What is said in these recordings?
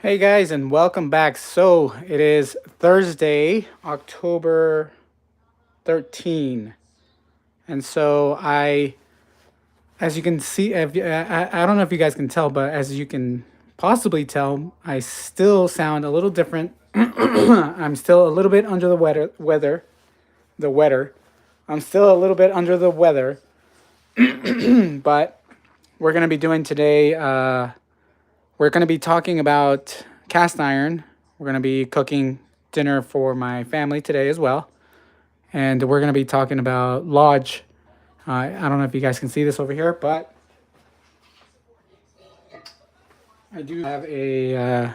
Hey guys, and welcome back. So it is Thursday, October 13. And so as you can see, I don't know if you guys can tell, but as you can possibly tell, I still sound a little different. I'm still a little bit under the weather. I'm still a little bit under the weather, but we're going to be doing today, we're going to be talking about cast iron. We're going to be cooking dinner for my family today as well. And we're going to be talking about lodge. I don't know if you guys can see this over here, but I do have I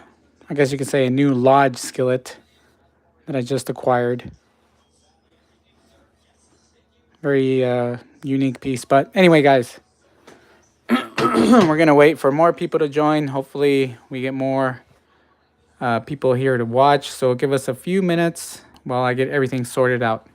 guess you could say, a new lodge skillet that I just acquired. Very unique piece. But anyway, guys, we're going to wait for more people to join. Hopefully, we get more people here to watch. So give us a few minutes while I get everything sorted out.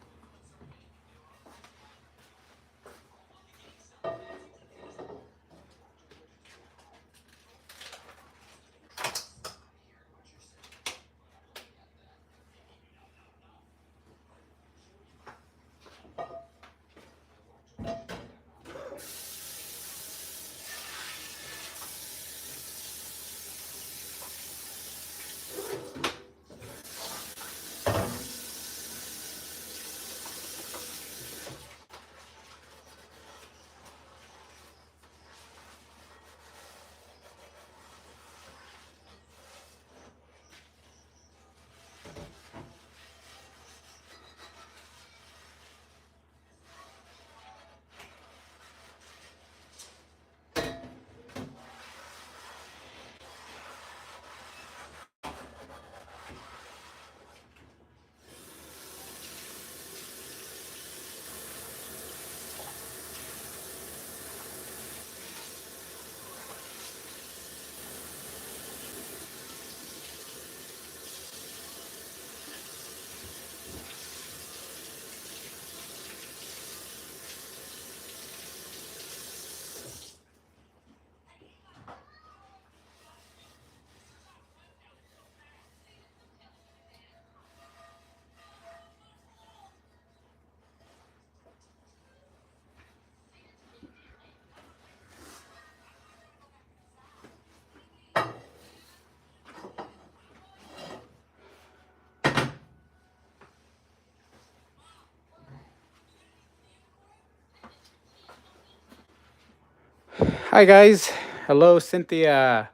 Hi, guys. Hello, Cynthia.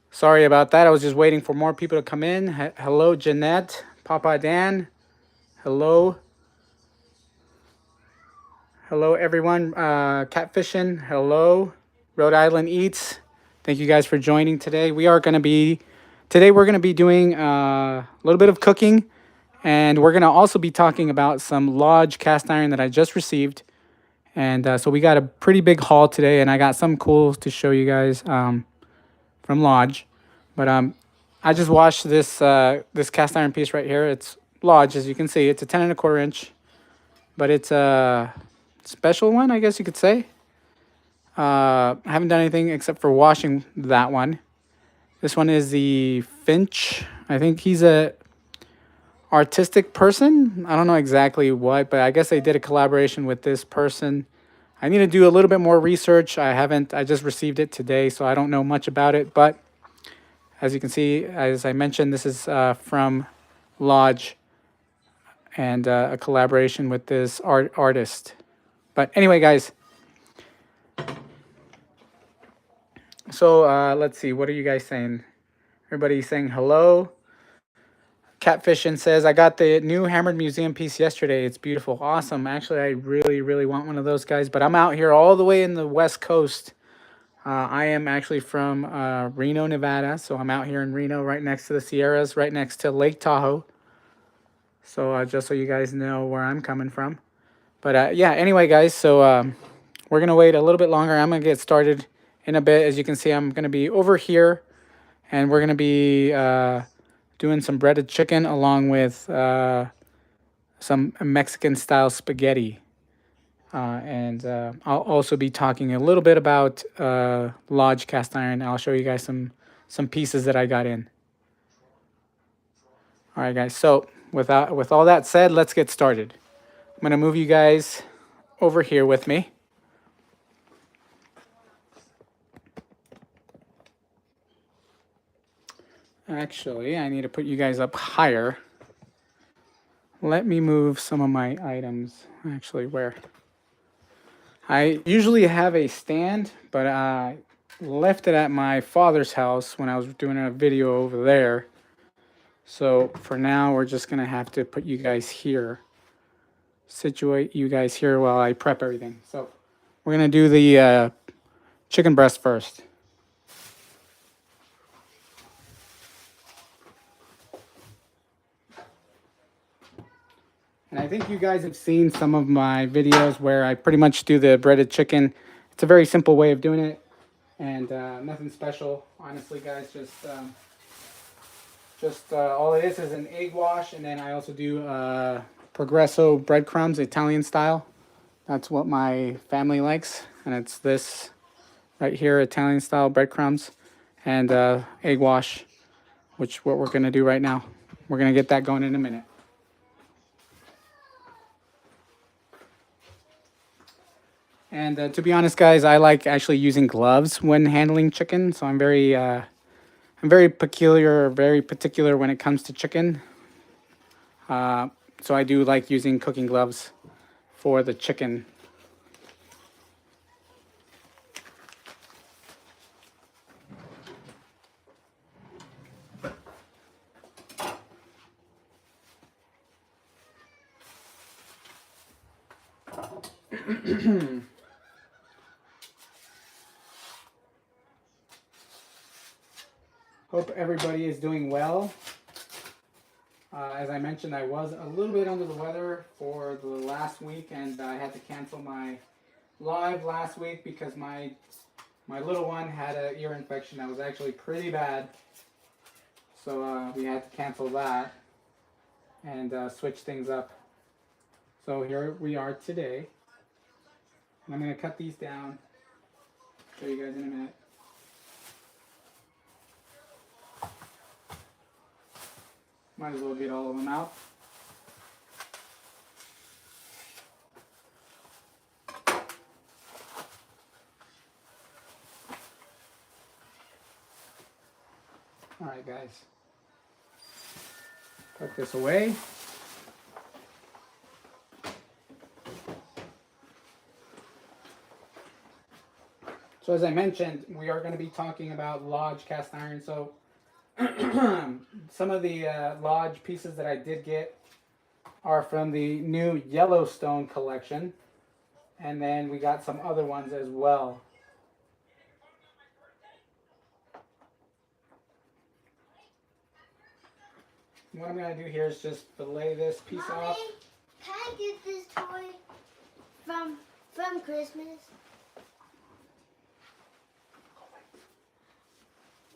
Sorry about that. I was just waiting for more people to come in. Hello, Jeanette, Papa Dan. Hello. Hello, everyone. Catfishing. Hello. Rhode Island Eats. Thank you guys for joining today. Today we're going to be doing a little bit of cooking, and we're going to also be talking about some Lodge cast iron that I just received. And so we got a pretty big haul today, and I got some cool to show you guys from Lodge. But I just washed this cast iron piece right here. It's Lodge, as you can see. It's a 10 1/4 inch, but it's a special one, I guess you could say. I haven't done anything except for washing that one. This one is the Finch. I think he's a artistic person. I don't know exactly what, but I guess they did a collaboration with this person. I need to do a little bit more research. I just received it today, so I don't know much about it. But as you can see, as I mentioned, this is from Lodge and a collaboration with this artist. But anyway, guys, so let's see. What are you guys saying? Everybody's saying hello. Catfishing says, I got the new Hammered Museum piece yesterday. It's beautiful. Awesome. Actually, I really, really want one of those guys, but I'm out here all the way in the West Coast. I am actually from Reno, Nevada. So I'm out here in Reno, right next to the Sierras, right next to Lake Tahoe. So just so you guys know where I'm coming from. But yeah, anyway, guys, so we're going to wait a little bit longer. I'm going to get started in a bit. As you can see, I'm going to be over here, and we're going to be doing some breaded chicken along with some Mexican-style spaghetti. And I'll also be talking a little bit about Lodge cast iron. I'll show you guys some pieces that I got in. All right, guys. So with all that said, let's get started. I'm gonna move you guys over here with me. Actually, I need to put you guys up higher. Let me move some of my items. Actually, where? I usually have a stand, but I left it at my father's house when I was doing a video over there. So for now, we're just gonna have to put you guys here. Situate you guys here while I prep everything. So we're gonna do the chicken breast first. And I think you guys have seen some of my videos where I pretty much do the breaded chicken. It's a very simple way of doing it, and nothing special, honestly, guys. Just all it is an egg wash, and then I also do Progresso breadcrumbs, Italian style. That's what my family likes, and it's this right here, Italian style breadcrumbs, and egg wash, which what we're gonna do right now. We're gonna get that going in a minute. And to be honest, guys, I like actually using gloves when handling chicken. So I'm very particular when it comes to chicken. So I do like using cooking gloves for the chicken. Hope everybody is doing well. As I mentioned, I was a little bit under the weather for the last week, and I had to cancel my live last week because my little one had an ear infection that was actually pretty bad. So we had to cancel that and switch things up. So here we are today. I'm going to cut these down. Show you guys in a minute. Might as well get all of them out. All right, guys. Put this away. So as I mentioned, we are going to be talking about Lodge cast iron. So some of the Lodge pieces that I did get are from the new Yellowstone collection. And then we got some other ones as well. What I'm going to do here is just fillet this piece Mommy, off. Can I get this toy from Christmas?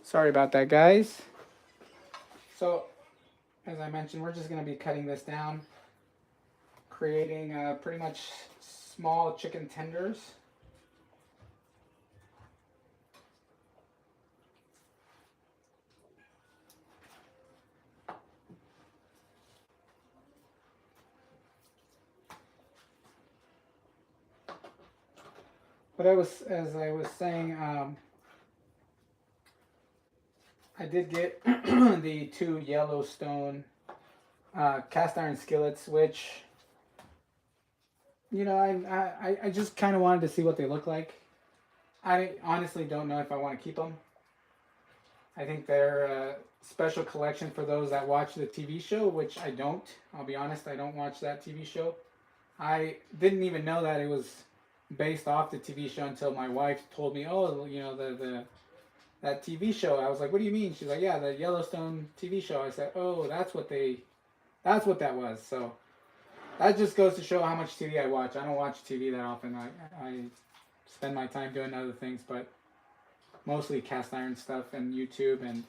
Sorry about that, guys. So, as I mentioned, we're just going to be cutting this down, creating pretty much small chicken tenders. But as I was saying, I did get the 2 Yellowstone cast iron skillets, which, you know, I just kind of wanted to see what they look like. I honestly don't know if I want to keep them. I think they're a special collection for those that watch the TV show, which I don't. I'll be honest, I don't watch that TV show. I didn't even know that it was based off the TV show until my wife told me, oh, you know, that TV show. I was like, what do you mean? She's like, yeah, the Yellowstone TV show. I said, oh, that's what that was. So that just goes to show how much TV I watch. I don't watch TV that often. I spend my time doing other things, but mostly cast iron stuff and YouTube, and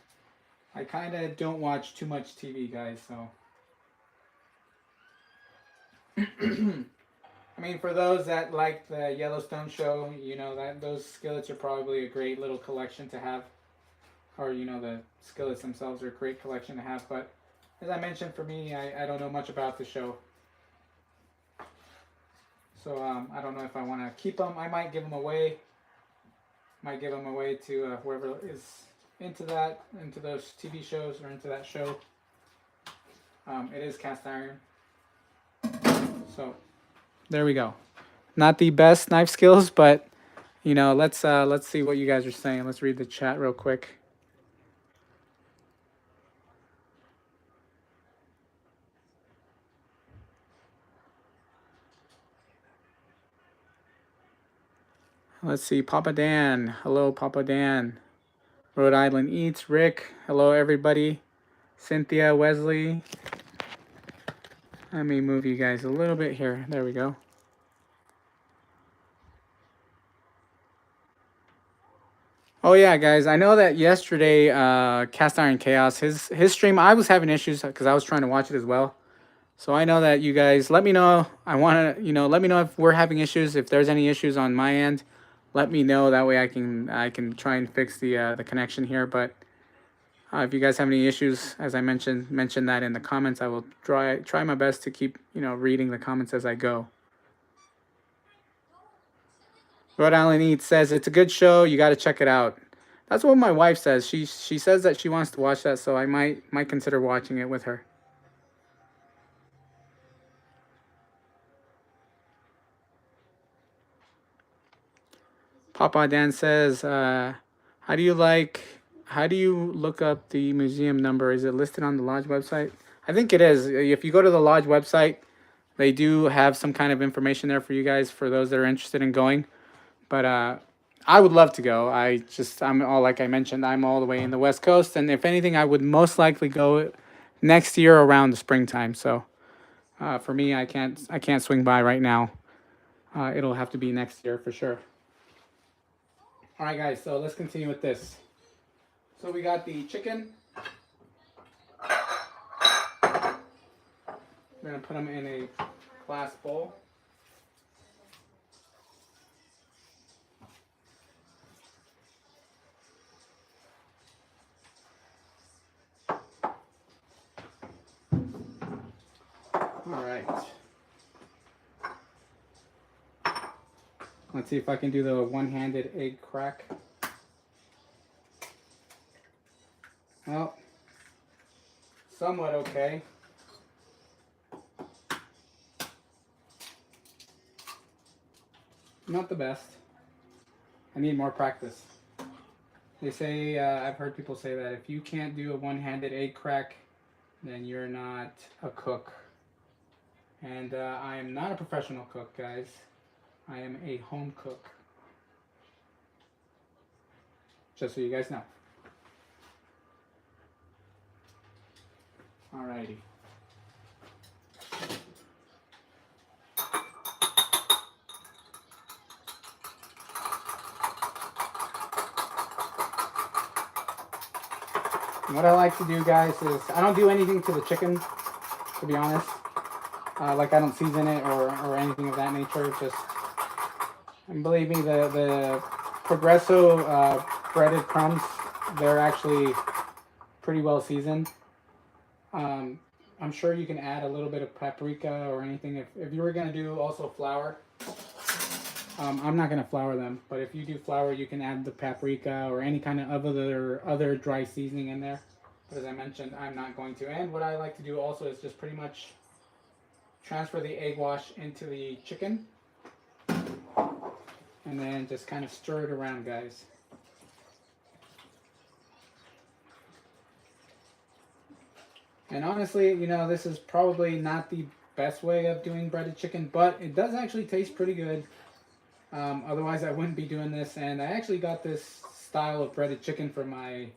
I kind of don't watch too much TV, guys, so. I mean, for those that like the Yellowstone show, you know, that those skillets are probably a great little collection to have. Or, you know, the skillets themselves are a great collection to have. But as I mentioned, for me, I don't know much about the show. So I don't know if I want to keep them. I might give them away. Might give them away to whoever is into that, into those TV shows or into that show. It is cast iron. So there we go. Not the best knife skills, but you know, let's see what you guys are saying. Let's read the chat real quick. Let's see, Papa Dan. Hello, Papa Dan. Rhode Island Eats. Rick. Hello, everybody. Cynthia, Wesley. Let me move you guys a little bit here. There we go. Oh yeah, guys. I know that yesterday, Cast Iron Chaos, his stream, I was having issues because I was trying to watch it as well. So I know that you guys let me know. I want to, let me know if we're having issues. If there's any issues on my end, let me know. That way I can try and fix the connection here. But if you guys have any issues, as I mention that in the comments. I will try my best to keep reading the comments as I go. Rhode Island Eats says it's a good show. You got to check it out. That's what my wife says. She says that she wants to watch that, so I might consider watching it with her. Papa Dan says, how do you look up the museum number? Is it listed on the lodge website? I think it is. If you go to the lodge website, they do have some kind of information there for you guys, for those that are interested in going. But I would love to go. Like I mentioned, I'm all the way in the West Coast, and if anything, I would most likely go next year around the springtime. So for me, I can't swing by right now. It'll have to be next year for sure. All right, guys. So let's continue with this. So we got the chicken. We're gonna put them in a glass bowl. All right. Let's see if I can do the one-handed egg crack. Well, somewhat okay. Not the best. I need more practice. They say, I've heard people say that if you can't do a one-handed egg crack, then you're not a cook. And I am not a professional cook, guys. I am a home cook. Just so you guys know. Alrighty. What I like to do, guys, is I don't do anything to the chicken, to be honest. Like I don't season it or anything of that nature. Just, and believe me, the Progresso breaded crumbs, they're actually pretty well seasoned. I'm sure you can add a little bit of paprika or anything. If you were going to do also flour, I'm not going to flour them, but if you do flour, you can add the paprika or any kind of other dry seasoning in there. But as I mentioned, I'm not going to. And what I like to do also is just pretty much transfer the egg wash into the chicken. And then just kind of stir it around, guys. And honestly, this is probably not the best way of doing breaded chicken, but it does actually taste pretty good. Otherwise, I wouldn't be doing this. And I actually got this style of breaded chicken from my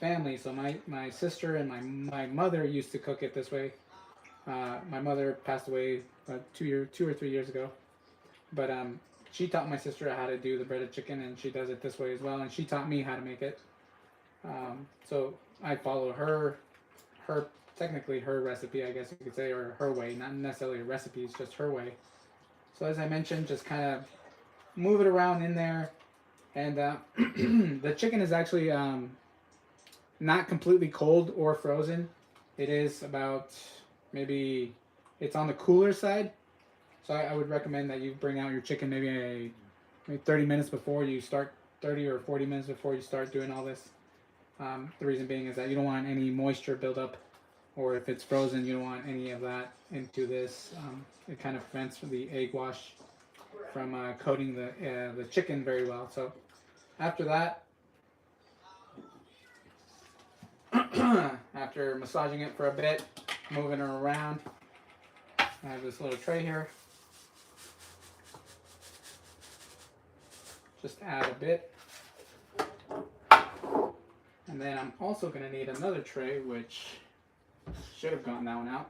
family. So my sister and my mother used to cook it this way. My mother passed away about 2 or 3 years ago. But she taught my sister how to do the breaded chicken, and she does it this way as well. And she taught me how to make it. So I follow technically her recipe, I guess you could say, or her way. Not necessarily a recipe, it's just her way. So as I mentioned, just kind of move it around in there. And the chicken is actually not completely cold or frozen. it is about maybe it's on the cooler side. So I would recommend that you bring out your chicken maybe 30 minutes before you start, 30 or 40 minutes before you start doing all this. The reason being is that you don't want any moisture buildup, or if it's frozen, you don't want any of that into this. It kind of prevents the egg wash from coating the chicken very well. So after that, after massaging it for a bit, moving her around, I have this little tray here. Just add a bit. And then I'm also going to need another tray, which should have gotten that one out.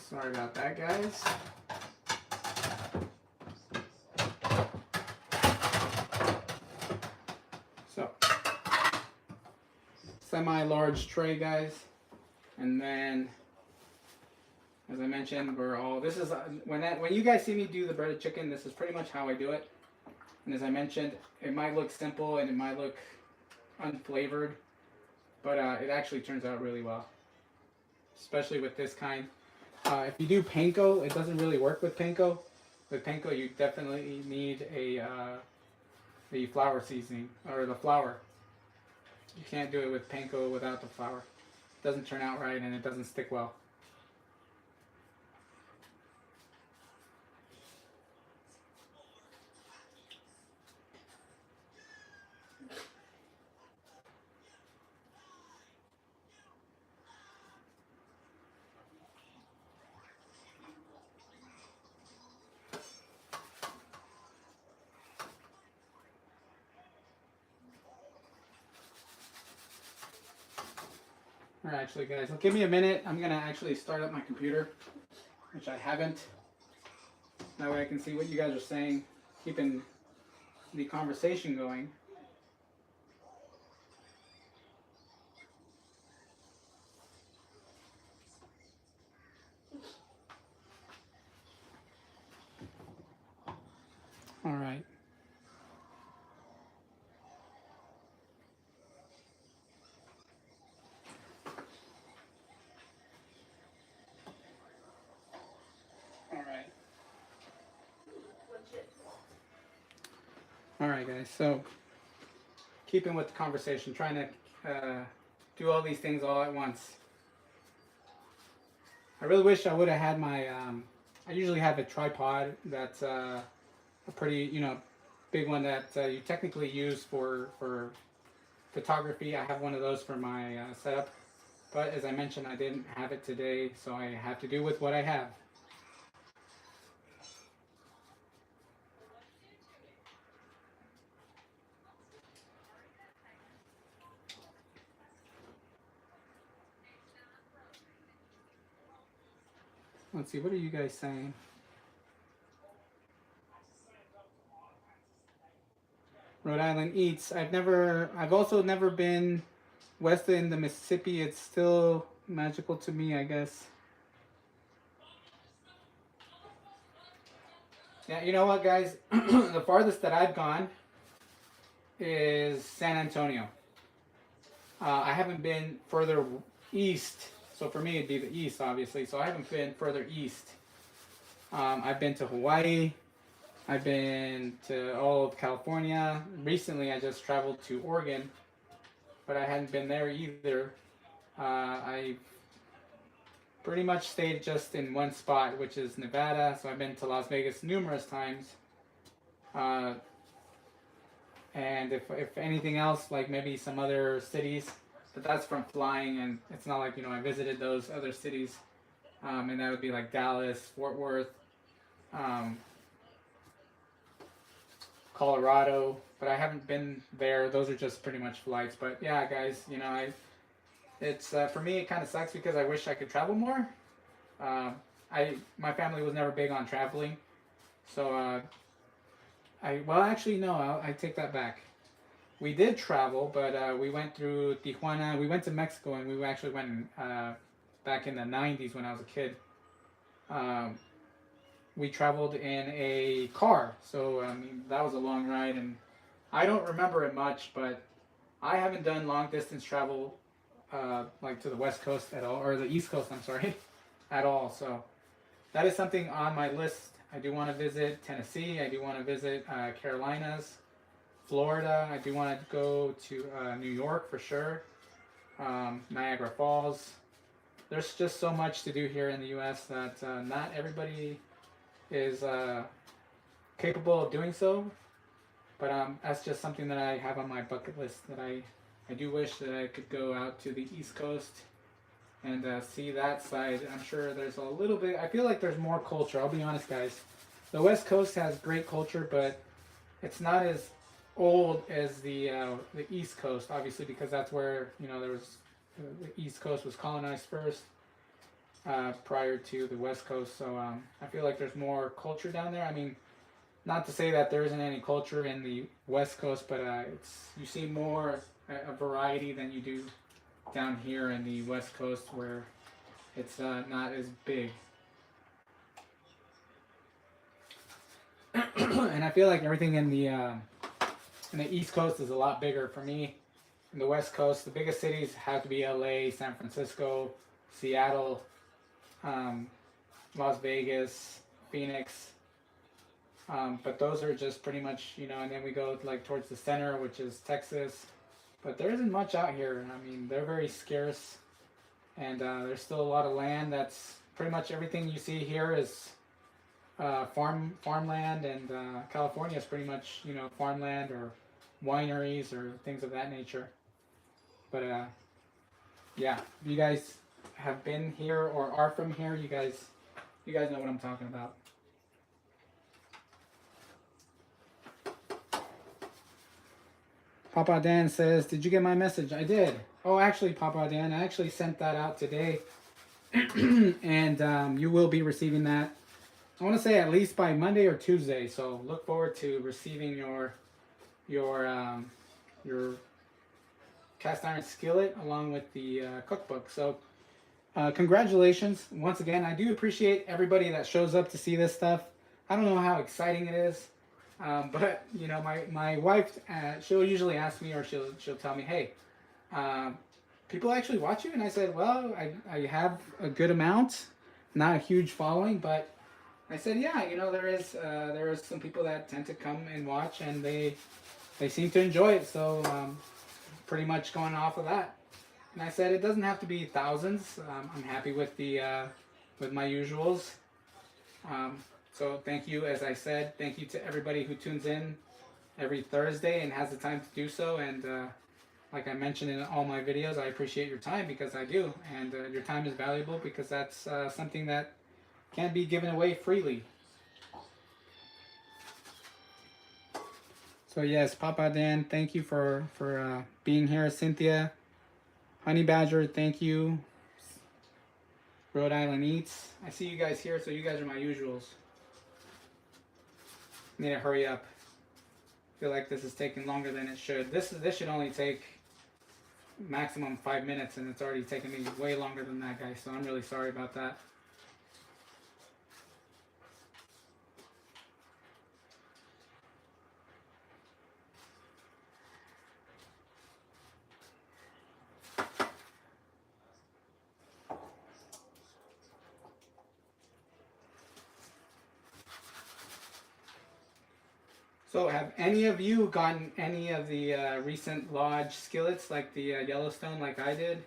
Sorry about that, guys. So, semi-large tray, guys. And then, as I mentioned, this is, when you guys see me do the breaded chicken, this is pretty much how I do it. And as I mentioned, it might look simple and it might look unflavored, but it actually turns out really well, especially with this kind. If you do panko, it doesn't really work with panko. With panko, you definitely need the flour seasoning, or the flour. You can't do it with panko without the flour. It doesn't turn out right and it doesn't stick well. Alright, actually, guys, give me a minute. I'm going to actually start up my computer, which I haven't. That way I can see what you guys are saying, keeping the conversation going. Alright. Alright, guys, so keeping with the conversation, trying to do all these things all at once. I really wish I would have had my, I usually have a tripod that's a pretty, big one that you technically use for photography. I have one of those for my setup, but as I mentioned, I didn't have it today, so I have to do with what I have. Let's see, what are you guys saying? Rhode Island eats. I've also never been west in the Mississippi. It's still magical to me, I guess. Yeah, you know what, guys? The farthest that I've gone is San Antonio. I haven't been further east. So for me, it'd be the east, obviously. So I haven't been further east. I've been to Hawaii. I've been to all of California. Recently, I just traveled to Oregon, but I hadn't been there either. I pretty much stayed just in one spot, which is Nevada. So I've been to Las Vegas numerous times. And if anything else, like maybe some other cities, but that's from flying, and it's not like, I visited those other cities. And that would be like Dallas, Fort Worth, Colorado, but I haven't been there. Those are just pretty much flights. But yeah, guys, it's for me, it kind of sucks because I wish I could travel more. My family was never big on traveling, so I take that back. We did travel, but we went through Tijuana. We went to Mexico, and we actually went back in the 90s when I was a kid. we traveled in a car. So I mean that was a long ride, and I don't remember it much, but I haven't done long distance travel like to the West Coast at all, or the East Coast. I'm sorry, at all. So that is something on my list. I do want to visit Tennessee. I do want to visit Carolinas, Florida. I do want to go to New York for sure. Niagara Falls. There's just so much to do here in the U.S. that not everybody is capable of doing so. But that's just something that I have on my bucket list. That I do wish that I could go out to the East Coast and see that side. I'm sure there's a little bit. I feel like there's more culture. I'll be honest, guys. The West Coast has great culture, but it's not as old as the East Coast, obviously, because that's where there was the East Coast was colonized first prior to the West Coast. So I feel like there's more culture down there. I mean, not to say that there isn't any culture in the West Coast, but you see more a variety than you do down here in the West Coast, where it's not as big. And I feel like everything in the East Coast is a lot bigger for me. In the West Coast, the biggest cities have to be LA, San Francisco, Seattle, Las Vegas, Phoenix. But those are just pretty much, and then we go like towards the center, which is Texas. But there isn't much out here. I mean, they're very scarce, and there's still a lot of land. That's pretty much everything you see here is farmland, and California is pretty much farmland or wineries or things of that nature. But yeah, if you guys have been here or are from here, you guys know what I'm talking about. Papa Dan says, "Did you get my message?" I did. Oh, actually, Papa Dan, I actually sent that out today, and you will be receiving that. I want to say at least by Monday or Tuesday. So look forward to receiving your cast iron skillet along with the cookbook. So congratulations once again. I do appreciate everybody that shows up to see this stuff. I don't know how exciting it is, but my wife, she'll usually ask me, or she'll tell me, hey, people actually watch you? And I said, well, I have a good amount, not a huge following, but I said, yeah, there is some people that tend to come and watch, and they seem to enjoy it. So pretty much going off of that. And I said it doesn't have to be thousands. I'm happy with with my usuals. So thank you, as I said, thank you to everybody who tunes in every Thursday and has the time to do so. And like I mentioned in all my videos, I appreciate your time, because I do, and your time is valuable, because that's something that can't be given away freely. So yes, Papa Dan, thank you for being here. Cynthia, Honey Badger, thank you. Rhode Island Eats, I see you guys here, so you guys are my usuals. Need to hurry up. Feel like this is taking longer than it should. This should only take maximum 5 minutes, and it's already taken me way longer than that, guys. So I'm really sorry about that. So have any of you gotten any of the recent lodge skillets, like the Yellowstone, like I did?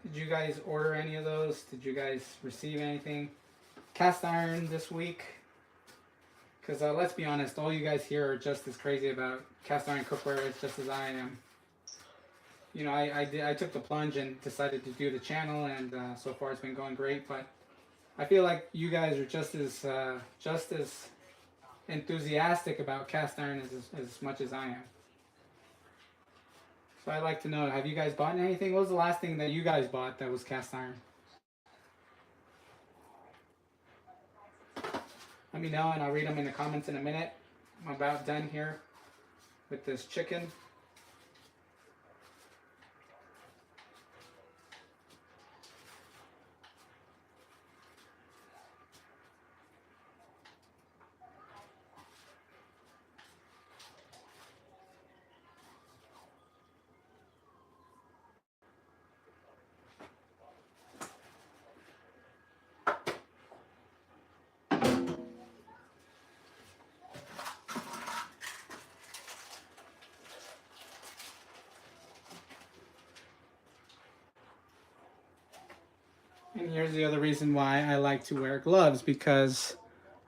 Did you guys order any of those? Did you guys receive anything? Cast iron this week? Because let's be honest, all you guys here are just as crazy about cast iron cookware as just as I am. I took the plunge and decided to do the channel, and so far it's been going great. But I feel like you guys are just as enthusiastic about cast iron as much as I am. So I'd like to know, have you guys bought anything? What was the last thing that you guys bought that was cast iron? Let me know, and I'll read them in the comments in a minute. I'm about done here with this chicken. And here's the other reason why I like to wear gloves, because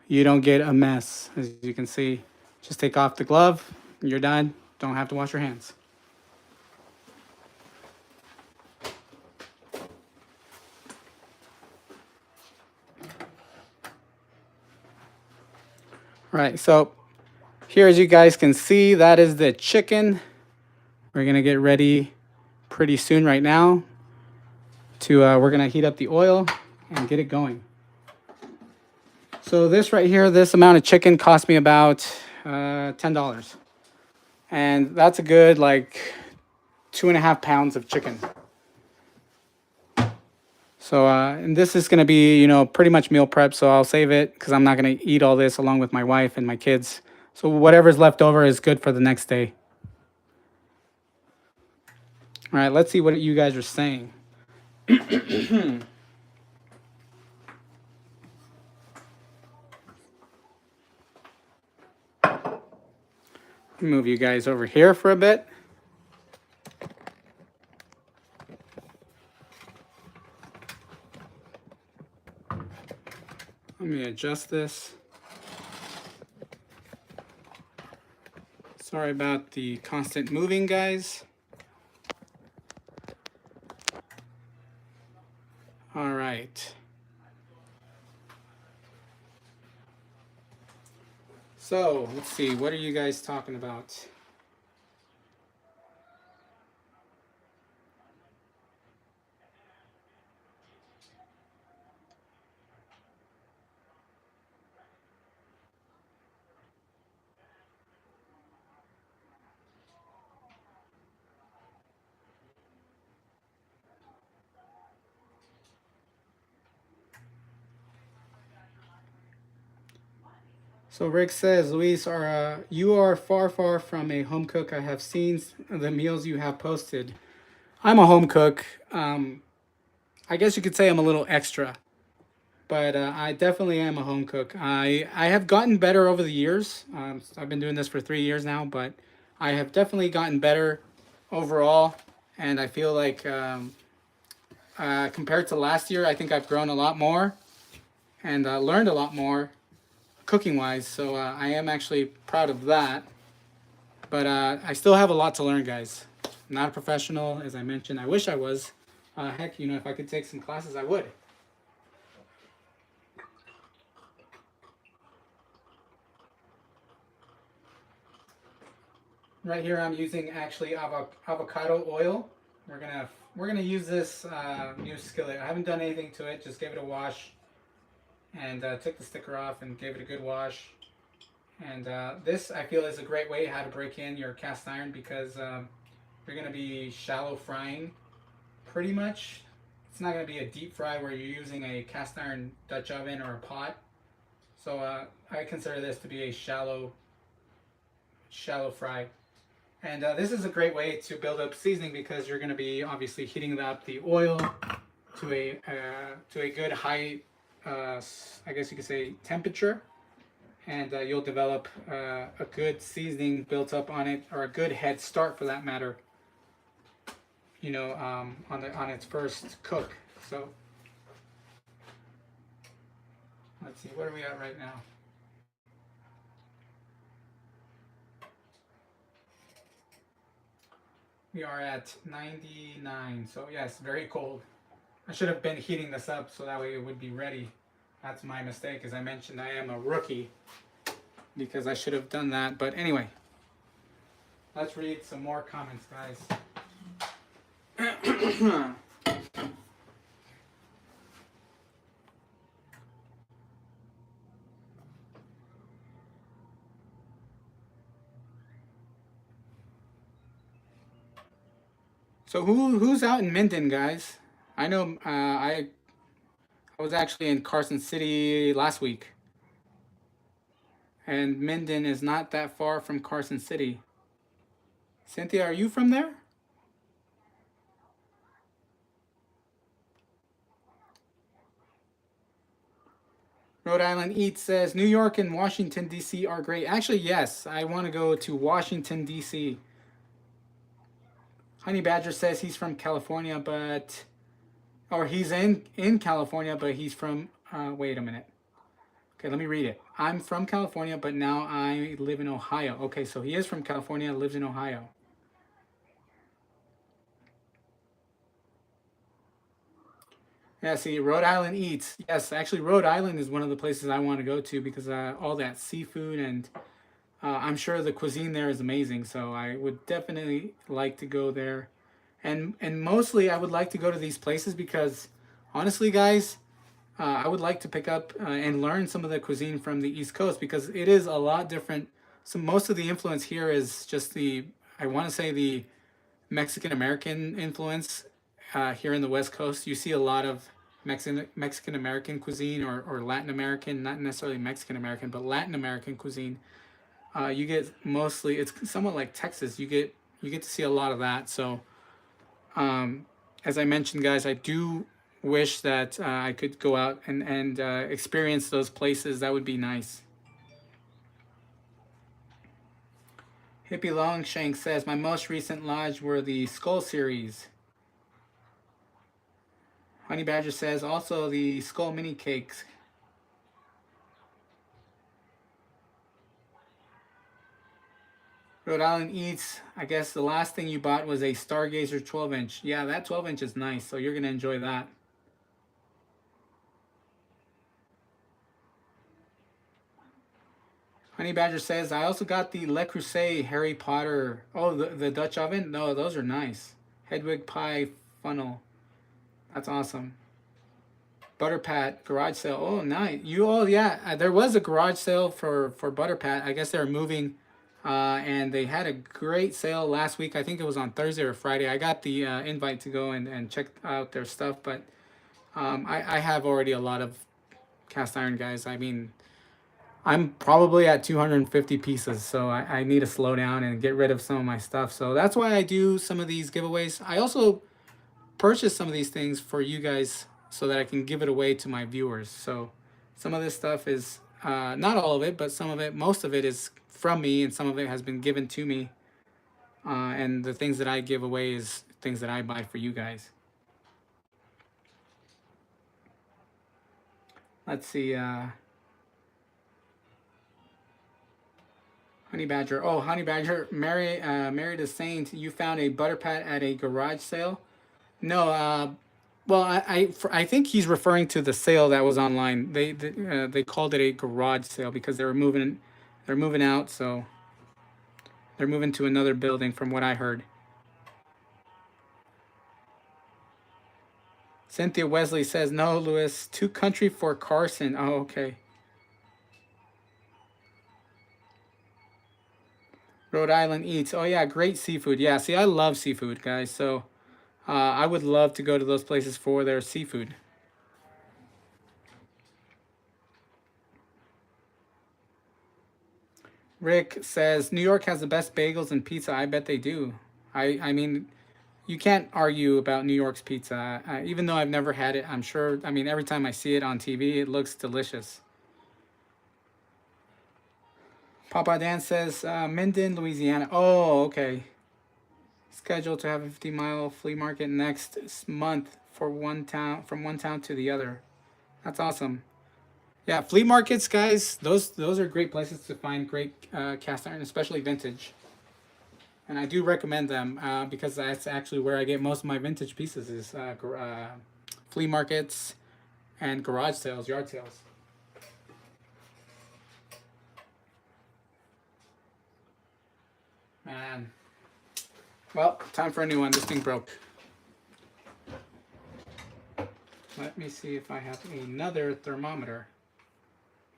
you don't get a mess. As you can see, just take off the glove, you're done. Don't have to wash your hands. Right, so here, as you guys can see, that is the chicken. We're gonna get ready pretty soon right now to, we're gonna heat up the oil and get it going. So this right here, this amount of chicken cost me about $10. And that's a good like 2.5 pounds of chicken. So, and this is going to be, pretty much meal prep. So I'll save it because I'm not going to eat all this along with my wife and my kids. So whatever's left over is good for the next day. All right, let's see what you guys are saying. Move you guys over here for a bit. Let me adjust this. Sorry about the constant moving, guys. All right. So, let's see. What are you guys talking about? So Rick says, Luis, you are far, far from a home cook. I have seen the meals you have posted. I'm a home cook. I guess you could say I'm a little extra, but I definitely am a home cook. I have gotten better over the years. I've been doing this for 3 years now, but I have definitely gotten better overall. And I feel like compared to last year, I think I've grown a lot more and learned a lot more cooking wise. So I am actually proud of that. But I still have a lot to learn, guys. I'm not a professional, as I mentioned. I wish I was. Heck, if I could take some classes, I would. Right here, I'm using actually avocado oil. We're gonna use this new skillet. I haven't done anything to it. Just gave it a wash, and took the sticker off and gave it a good wash. And this, I feel, is a great way how to break in your cast iron, because you're going to be shallow frying pretty much. It's not going to be a deep fry where you're using a cast iron Dutch oven or a pot. So I consider this to be a shallow fry. And this is a great way to build up seasoning, because you're going to be obviously heating up the oil to a good high, I guess you could say, temperature. And you'll develop a good seasoning built up on it, or a good head start for that matter, on its first cook. So let's see, where are we at right now? We are at 99. So yes, very cold. I should have been heating this up so that way it would be ready. That's my mistake. As I mentioned, I am a rookie, because I should have done that. But anyway, let's read some more comments, guys. So who's out in Minden, guys? I know I was actually in Carson City last week, and Minden is not that far from Carson City. Cynthia, are you from there? Rhode Island Eats says New York and Washington D.C. are great. Actually, yes, I want to go to Washington D.C. Honey Badger says he's from California, but or he's in California, but he's from. Wait a minute. Okay, let me read it. I'm from California, but now I live in Ohio. Okay, so he is from California, lives in Ohio. Yeah, see, Rhode Island eats. Yes, actually, Rhode Island is one of the places I want to go to because all that seafood and I'm sure the cuisine there is amazing. So I would definitely like to go there, and mostly I would like to go to these places because honestly, guys, I would like to pick up and learn some of the cuisine from the East Coast because it is a lot different. So most of the influence here is just I want to say the Mexican American influence here in the West Coast. You see a lot of Mexican American cuisine or Latin American, not necessarily Mexican American, but Latin American cuisine. You get mostly it's somewhat like Texas. You get to see a lot of that. So as I mentioned, guys, I do wish that I could go out and experience those places. That would be nice. Hippie Longshank says my most recent lodge were the Skull series. Honey Badger says also the Skull mini cakes. Rhode Island Eats, I guess the last thing you bought was a Stargazer 12-inch. Yeah, that 12-inch is nice, so you're going to enjoy that. Honey Badger says, I also got the Le Creuset Harry Potter. Oh, the Dutch oven? No, those are nice. Hedwig pie funnel. That's awesome. Butter Pat garage sale. Oh, nice. Yeah. There was a garage sale for Butter Pat. I guess they're moving, and they had a great sale last week. I think it was on Thursday or Friday. I got the invite to go and check out their stuff, but I have already a lot of cast iron, guys. I mean, I'm probably at 250 pieces, so I need to slow down and get rid of some of my stuff. So that's why I do some of these giveaways. I also purchase some of these things for you guys so that I can give it away to my viewers. So some of this stuff is not all of it, but some of it, most of it is from me, and some of it has been given to me. And the things that I give away is things that I buy for you guys. Let's see. Honey Badger. Oh, Honey Badger. Married a Saint. You found a butter pat at a garage sale. No, well, I think he's referring to the sale that was online. They called it a garage sale because they're moving out, so they're moving to another building from what I heard. Cynthia Wesley says no, Lewis. Too country for Carson. Oh, okay. Rhode Island Eats. Oh yeah, great seafood. Yeah, see, I love seafood, guys. So I would love to go to those places for their seafood. Rick says New York has the best bagels and pizza. I bet they do. I mean, you can't argue about New York's pizza. Even though I've never had it, I'm sure. I mean, every time I see it on TV, it looks delicious. Papa Dan says Minden, Louisiana. Oh, okay. Scheduled to have a 50-mile flea market next month for one town from one town to the other. That's awesome. Yeah, flea markets, guys. Those are great places to find great cast iron, especially vintage. And I do recommend them because that's actually where I get most of my vintage pieces is flea markets and garage sales, yard sales. Man. Well, time for a new one. This thing broke. Let me see if I have another thermometer.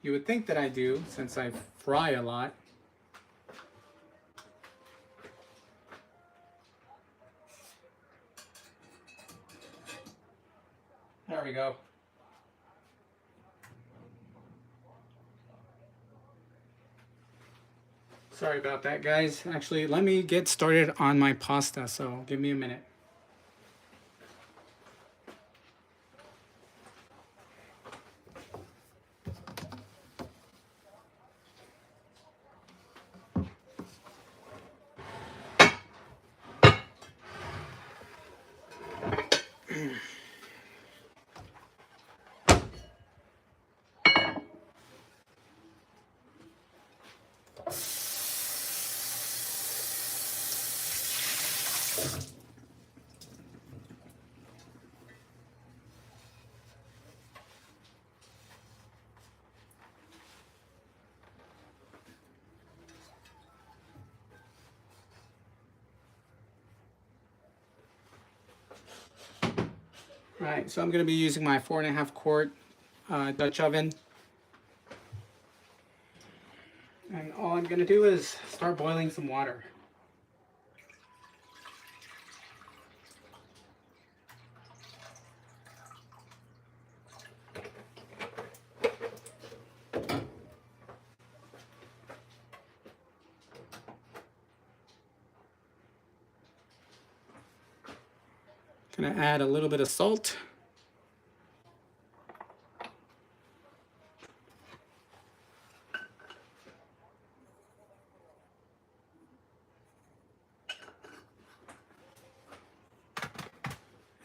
You would think that I do, since I fry a lot. There we go. Sorry about that, guys. Actually, let me get started on my pasta, so give me a minute. All right, so I'm going to be using my 4.5 quart Dutch oven. And all I'm going to do is start boiling some water. Gonna add a little bit of salt.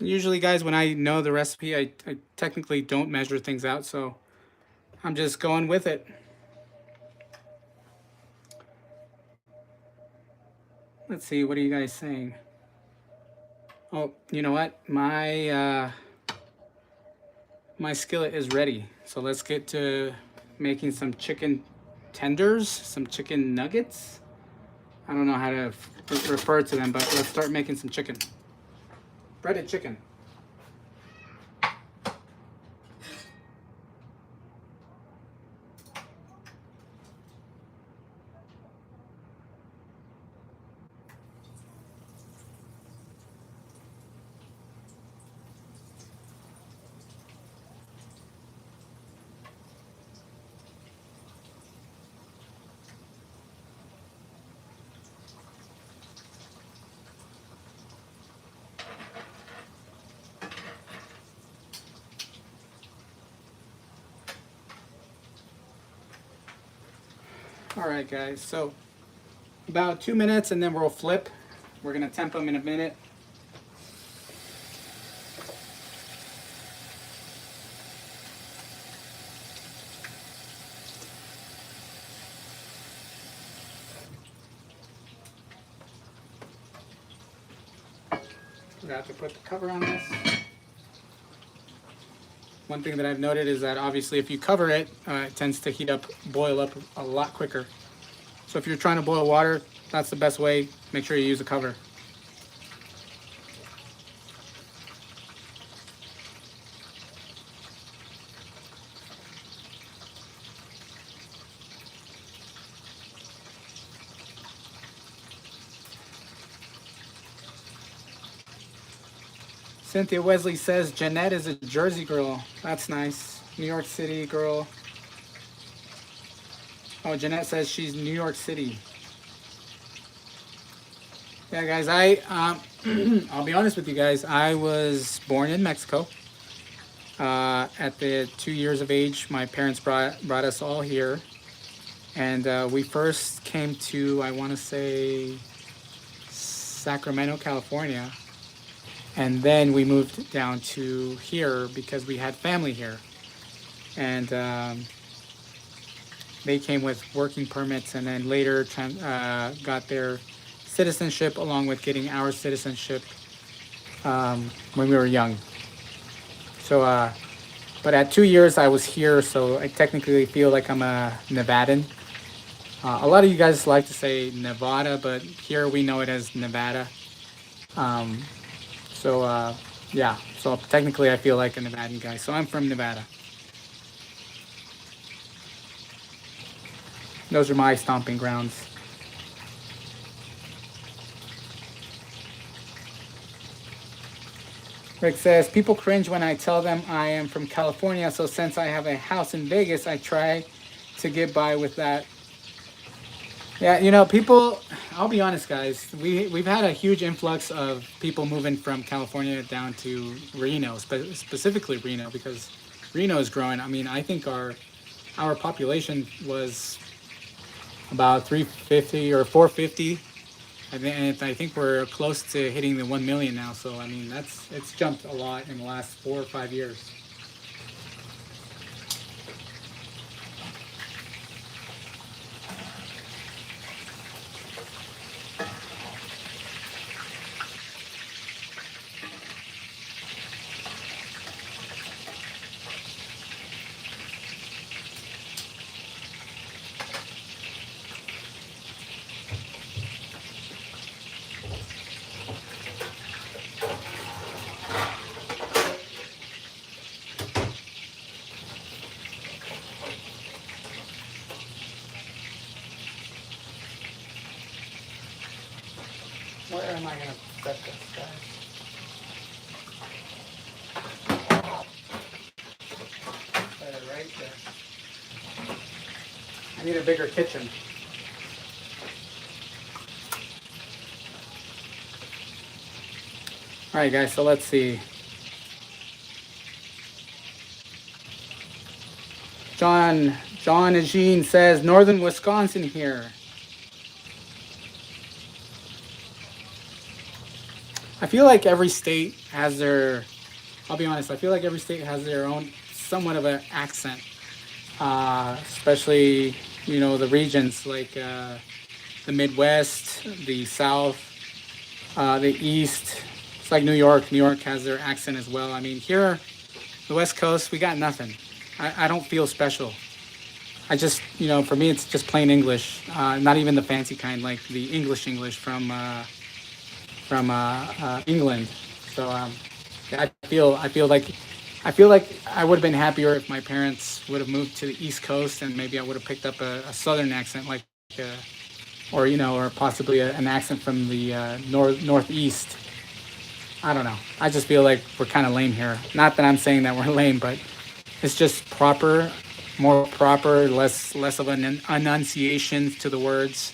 Usually, guys, when I know the recipe, I technically don't measure things out, so I'm just going with it. Let's see, what are you guys saying? Oh, you know what? My skillet is ready. So let's get to making some chicken tenders, some chicken nuggets. I don't know how to refer to them, but let's start making some chicken. Breaded chicken. All right, guys, so about 2 minutes and then we'll flip. We're gonna temp them in a minute. Forgot to put the cover on this. One thing that I've noted is that obviously if you cover it, it tends to boil up a lot quicker. So if you're trying to boil water, that's the best way. Make sure you use a cover. Cynthia Wesley says Jeanette is a Jersey girl. That's nice. New York City girl. Oh, Jeanette says she's New York City. Yeah, guys, I'll be honest with you guys. I was born in Mexico. At the 2 years of age, my parents brought us all here. And we first came to, I want to say, Sacramento, California. And then we moved down to here because we had family here. And they came with working permits and then later got their citizenship along with getting our citizenship when we were young. So, but at 2 years I was here, so I technically feel like I'm a Nevadan. A lot of you guys like to say Nevada, but here we know it as Nevada. Yeah, so technically I feel like a Nevadan guy. So I'm from Nevada. Those are my stomping grounds. Rick says, people cringe when I tell them I am from California, so since I have a house in Vegas, I try to get by with that. Yeah, you know, people, I'll be honest, guys, we've had a huge influx of people moving from California down to Reno, specifically Reno, because Reno is growing. I mean, I think our population was about 350 or 450. And I think we're close to hitting the 1 million now. So, I mean, it's jumped a lot in the last 4 or 5 years. need a bigger kitchen. All right, guys, so let's see. John Eugene says, Northern Wisconsin here. I feel like every state has their, I'll be honest, I feel like every state has their own somewhat of an accent. Especially, you know, the regions like the Midwest, the South, the East. It's like New York. New York has their accent as well. I mean, here, the West Coast, we got nothing. I don't feel special. I just, you know, for me, it's just plain English. Not even the fancy kind, like the English from England. So yeah, I feel like I would have been happier if my parents would have moved to the East Coast, and maybe I would have picked up a Southern accent, like, or you know, or possibly an accent from the Northeast. I don't know. I just feel like we're kind of lame here. Not that I'm saying that we're lame, but it's just proper, more proper, less of an enunciation to the words.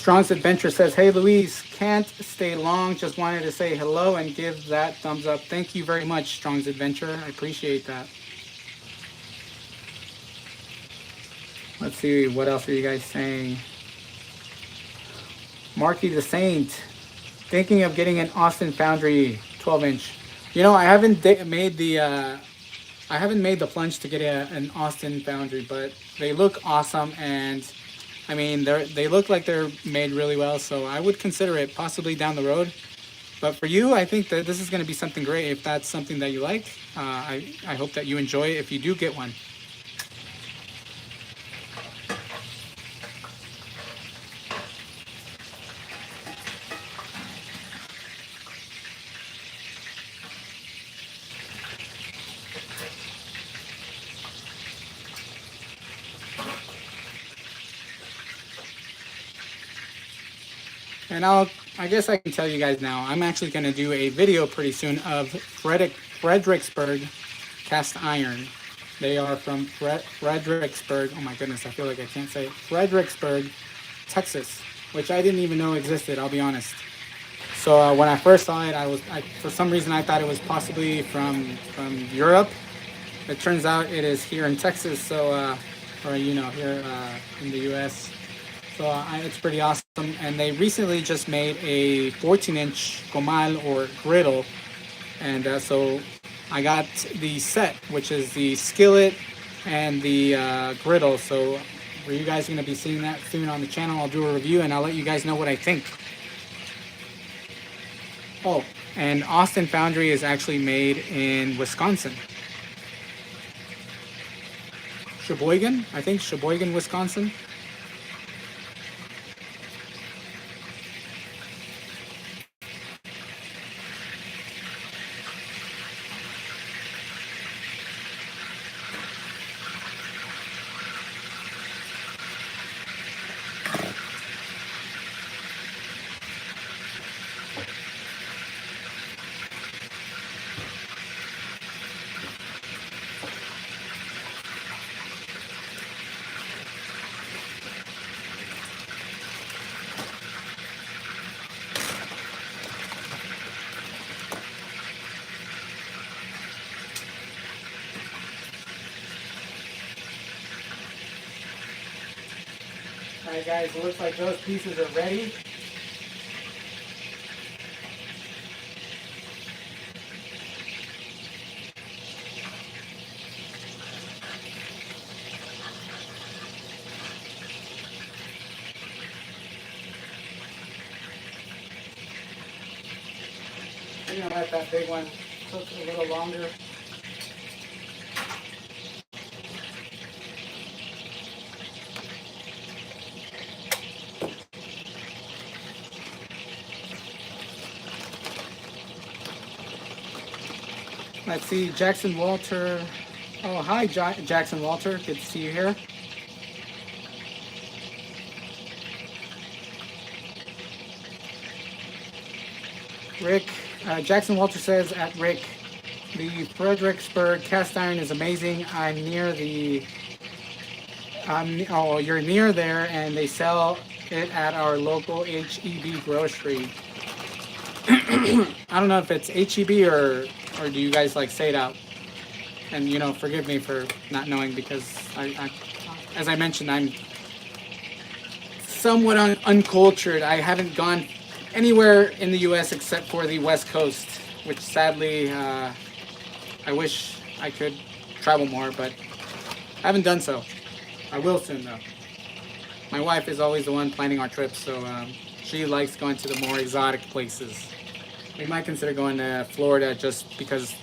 Strong's Adventure says, hey, Louise, can't stay long. Just wanted to say hello and give that thumbs up. Thank you very much, Strong's Adventure. I appreciate that. Let's see, what else are you guys saying? Marky the Saint, thinking of getting an Austin Foundry 12-inch. You know, I haven't made the plunge to get an Austin Foundry, but they look awesome, and I mean, they look like they're made really well, so I would consider it possibly down the road. But for you, I think that this is going to be something great. If that's something that you like, I hope that you enjoy it if you do get one. And I guess I can tell you guys now, I'm actually going to do a video pretty soon of Fredericksburg cast iron. They are from Fredericksburg. Oh my goodness, I feel like I can't say it. Fredericksburg, Texas, which I didn't even know existed, I'll be honest. So when I first saw it, for some reason I thought it was possibly from Europe. It turns out it is here in Texas, so or you know, here in the U.S. So it's pretty awesome. And they recently just made a 14-inch comal or griddle, and so I got the set, which is the skillet and the griddle. So you guys are going to be seeing that soon on the channel. I'll do a review and I'll let you guys know what I think. Oh, and Austin Foundry is actually made in Wisconsin. Sheboygan, I think Sheboygan, Wisconsin. Alright guys, it looks like those pieces are ready. I'm gonna let that big one cook a little longer. Let's see, Jackson Walter Oh, hi, Jackson Walter. Good to see you here. Rick, Jackson Walter says at Rick, the Fredericksburg cast iron is amazing. Oh, you're near there, and they sell it at our local HEB grocery. I don't know if it's HEB or do you guys like say it out? And forgive me for not knowing because as I mentioned, I'm somewhat uncultured. I haven't gone anywhere in the U.S. except for the West Coast, which sadly I wish I could travel more, but I haven't done so. I will soon though. My wife is always the one planning our trips, so she likes going to the more exotic places. We might consider going to Florida just because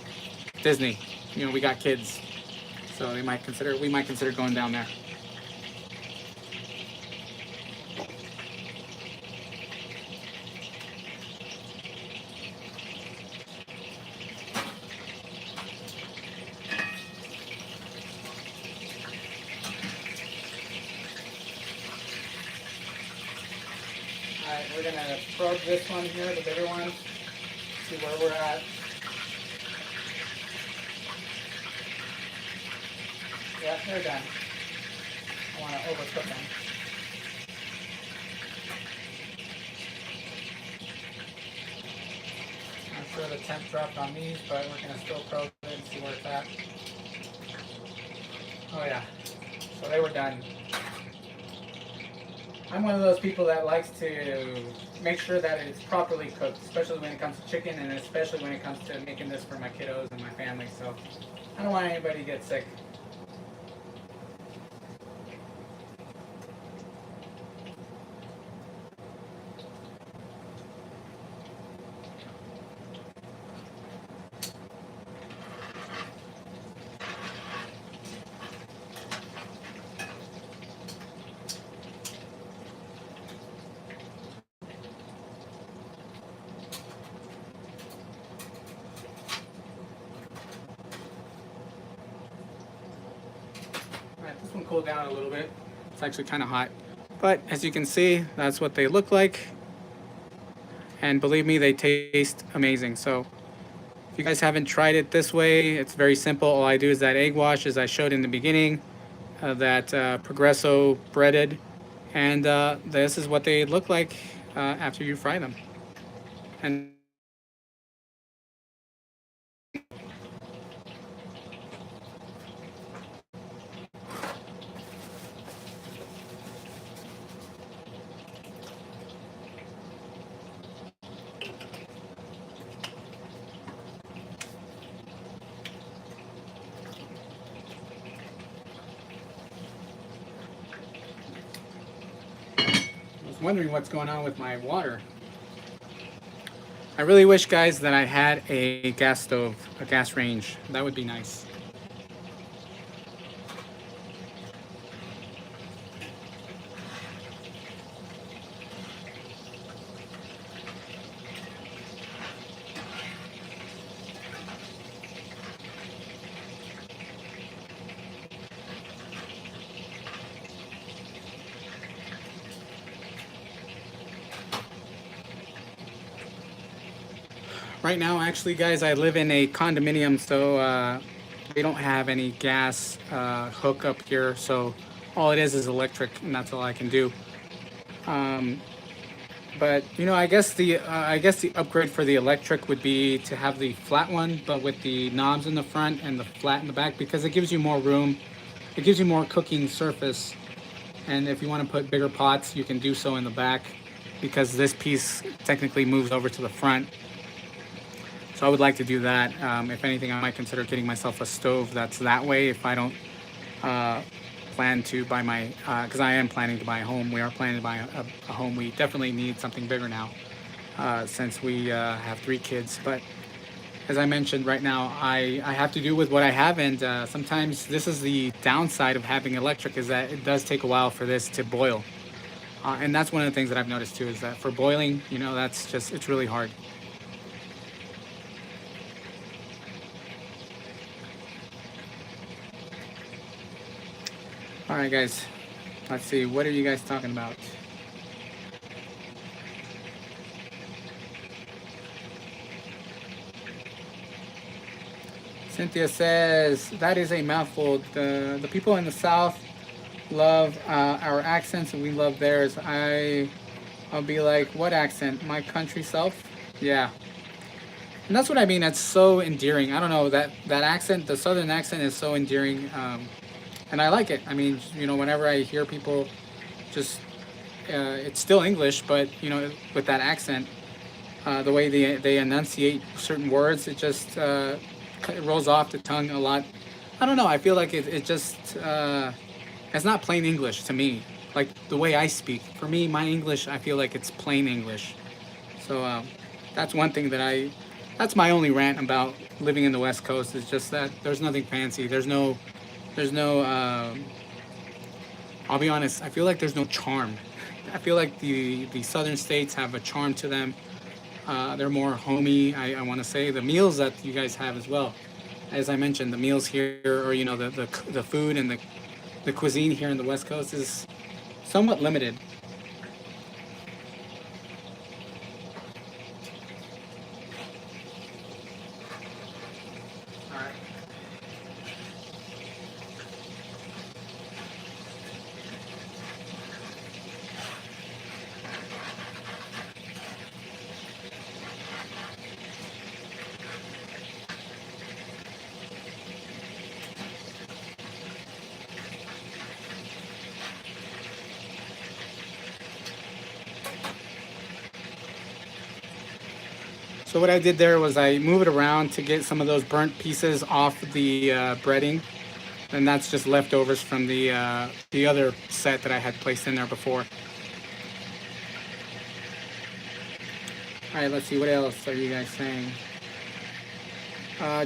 Disney. We got kids, so we might consider going down there. Alright, we're gonna probe this one here, the bigger one, see where we're at. Yeah, they're done. I want to overcook them. I'm sure the temp dropped on these, but we're going to still probe it and see where it's at. Oh yeah, so they were done. I'm one of those people that likes to make sure that it's properly cooked, especially when it comes to chicken and especially when it comes to making this for my kiddos and my family. So I don't want anybody to get sick. Alright, this one cooled down a little bit. It's actually kind of hot. But as you can see, that's what they look like. And believe me, they taste amazing. So if you guys haven't tried it this way, it's very simple. All I do is that egg wash, as I showed in the beginning, that Progresso breaded. And this is what they look like after you fry them. And I was wondering what's going on with my water. I really wish, guys, that I had a gas stove, a gas range. That would be nice. Right now, actually, guys, I live in a condominium, so they don't have any gas hookup here. So all it is electric, and that's all I can do. But I guess the upgrade for the electric would be to have the flat one, but with the knobs in the front and the flat in the back, because it gives you more room. It gives you more cooking surface. And if you want to put bigger pots, you can do so in the back, because this piece technically moves over to the front. So I would like to do that. If anything, I might consider getting myself a stove that's that way if I don't plan to buy my, because I am planning to buy a home. We are planning to buy a home. We definitely need something bigger now since we have 3 kids. But as I mentioned, right now, I have to do with what I have. And sometimes this is the downside of having electric, is that it does take a while for this to boil. And that's one of the things that I've noticed too, is that for boiling, it's really hard. All right, guys. Let's see. What are you guys talking about? Cynthia says that is a mouthful. The people in the South love our accents and we love theirs. I'll be like, what accent? My country self? Yeah. And that's what I mean. That's so endearing. I don't know that accent. The Southern accent is so endearing, and I like it. I mean, whenever I hear people just, it's still English, but with that accent, the way they enunciate certain words, it rolls off the tongue a lot. I don't know. I feel like it just it's not plain English to me. Like the way I speak, for me, my English, I feel like it's plain English. So that's one thing that's my only rant about living in the West Coast is just that there's nothing fancy. There's no. I'll be honest. I feel like there's no charm. I feel like the southern states have a charm to them. They're more homey. I want to say the meals that you guys have as well. As I mentioned, the meals here, or the food and the cuisine here in the West Coast is somewhat limited. All right. So what I did there was I move it around to get some of those burnt pieces off the breading, and that's just leftovers from the other set that I had placed in there before. All right, let's see what else are you guys saying.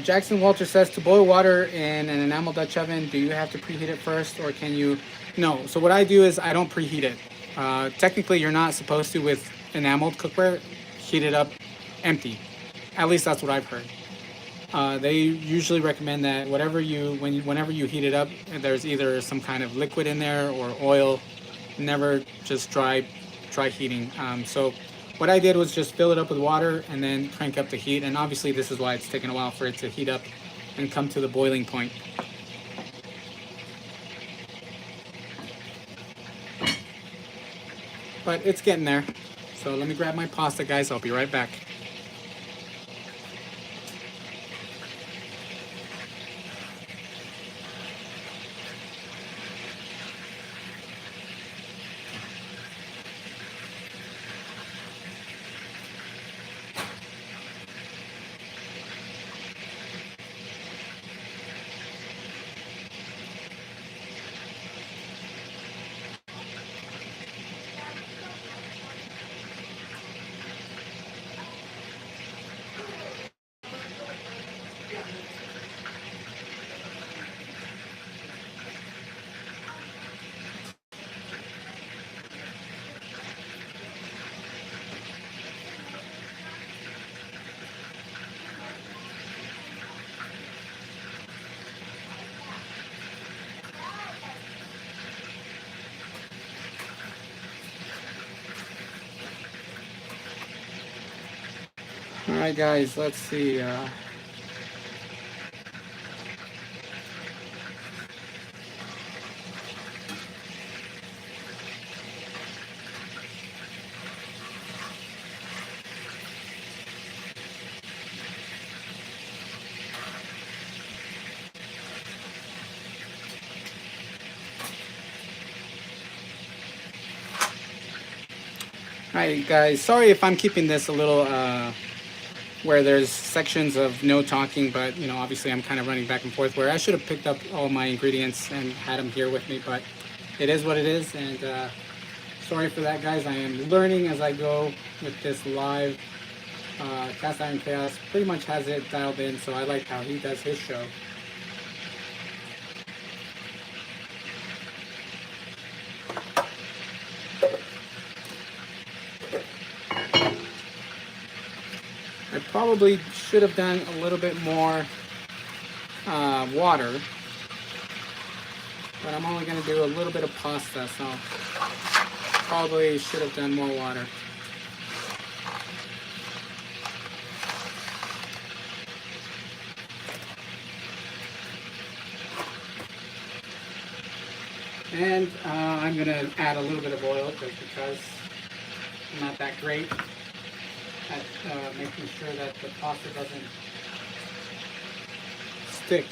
Jackson Walter says to boil water in an enamel Dutch oven, do you have to preheat it first, or can you? No. So what I do is I don't preheat it. Technically, you're not supposed to with enameled cookware heat it up empty. At least that's what I've heard. They usually recommend that whenever you heat it up, there's either some kind of liquid in there or oil, never just dry heating. So what I did was just fill it up with water and then crank up the heat. And obviously this is why it's taken a while for it to heat up and come to the boiling point. But it's getting there. So let me grab my pasta, guys. I'll be right back. All right, guys, let's see. Hi, guys. Sorry if I'm keeping this a little where there's sections of no talking, but obviously I'm kind of running back and forth where I should have picked up all my ingredients and had them here with me, but it is what it is. And sorry for that, guys. I am learning as I go with this live. Cast Iron Chaos pretty much has it dialed in, so I like how he does his show. I probably should have done a little bit more water. but I'm only going to do a little bit of pasta, so probably should have done more water. And I'm going to add a little bit of oil just because I'm not that great at making sure that the pasta doesn't stick.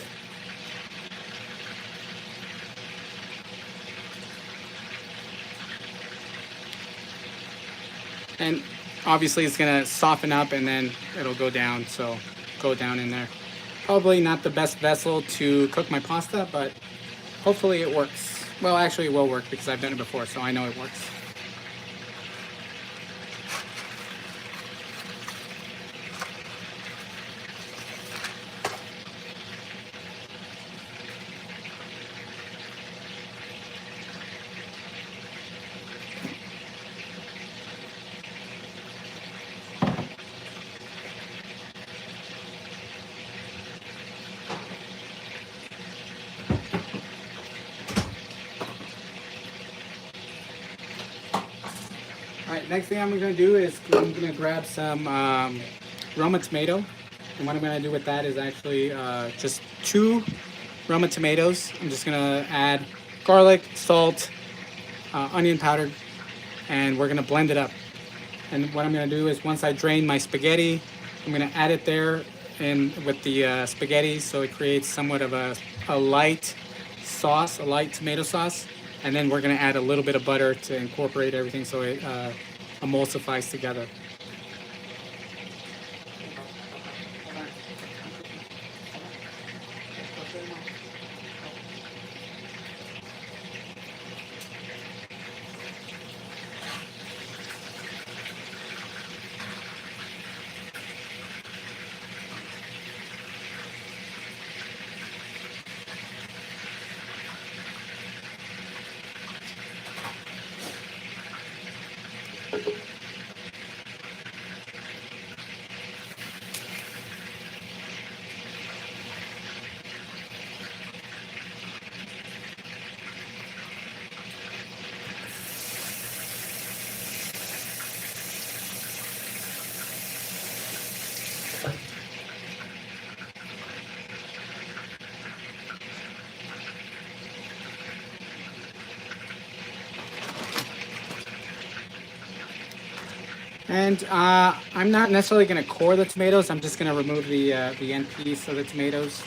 And obviously it's going to soften up and then it'll go down, so go down in there. Probably not the best vessel to cook my pasta, but hopefully it works. Well, actually it will work because I've done it before, so I know it works. Alright, next thing I'm going to do is I'm going to grab some Roma tomato. And what I'm going to do with that is actually just 2 Roma tomatoes. I'm just going to add garlic, salt, onion powder, and we're going to blend it up. And what I'm going to do is once I drain my spaghetti, I'm going to add it there and with the spaghetti so it creates somewhat of a light sauce, a light tomato sauce. And then we're going to add a little bit of butter to incorporate everything so it emulsifies together. And I'm not necessarily going to core the tomatoes. I'm just going to remove the end piece of the tomatoes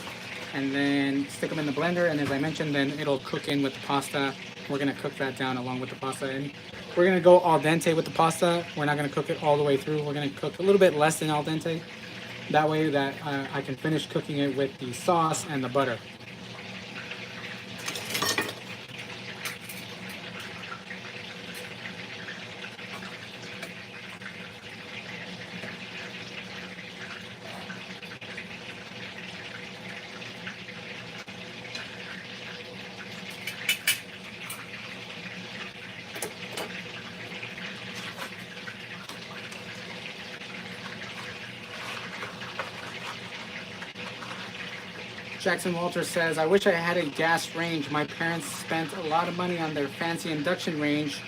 and then stick them in the blender. And as I mentioned, then it'll cook in with the pasta. We're going to cook that down along with the pasta. And we're going to go al dente with the pasta. We're not going to cook it all the way through. We're going to cook a little bit less than al dente. That way that I can finish cooking it with the sauce and the butter. Jackson Walters says, I wish I had a gas range. My parents spent a lot of money on their fancy induction range,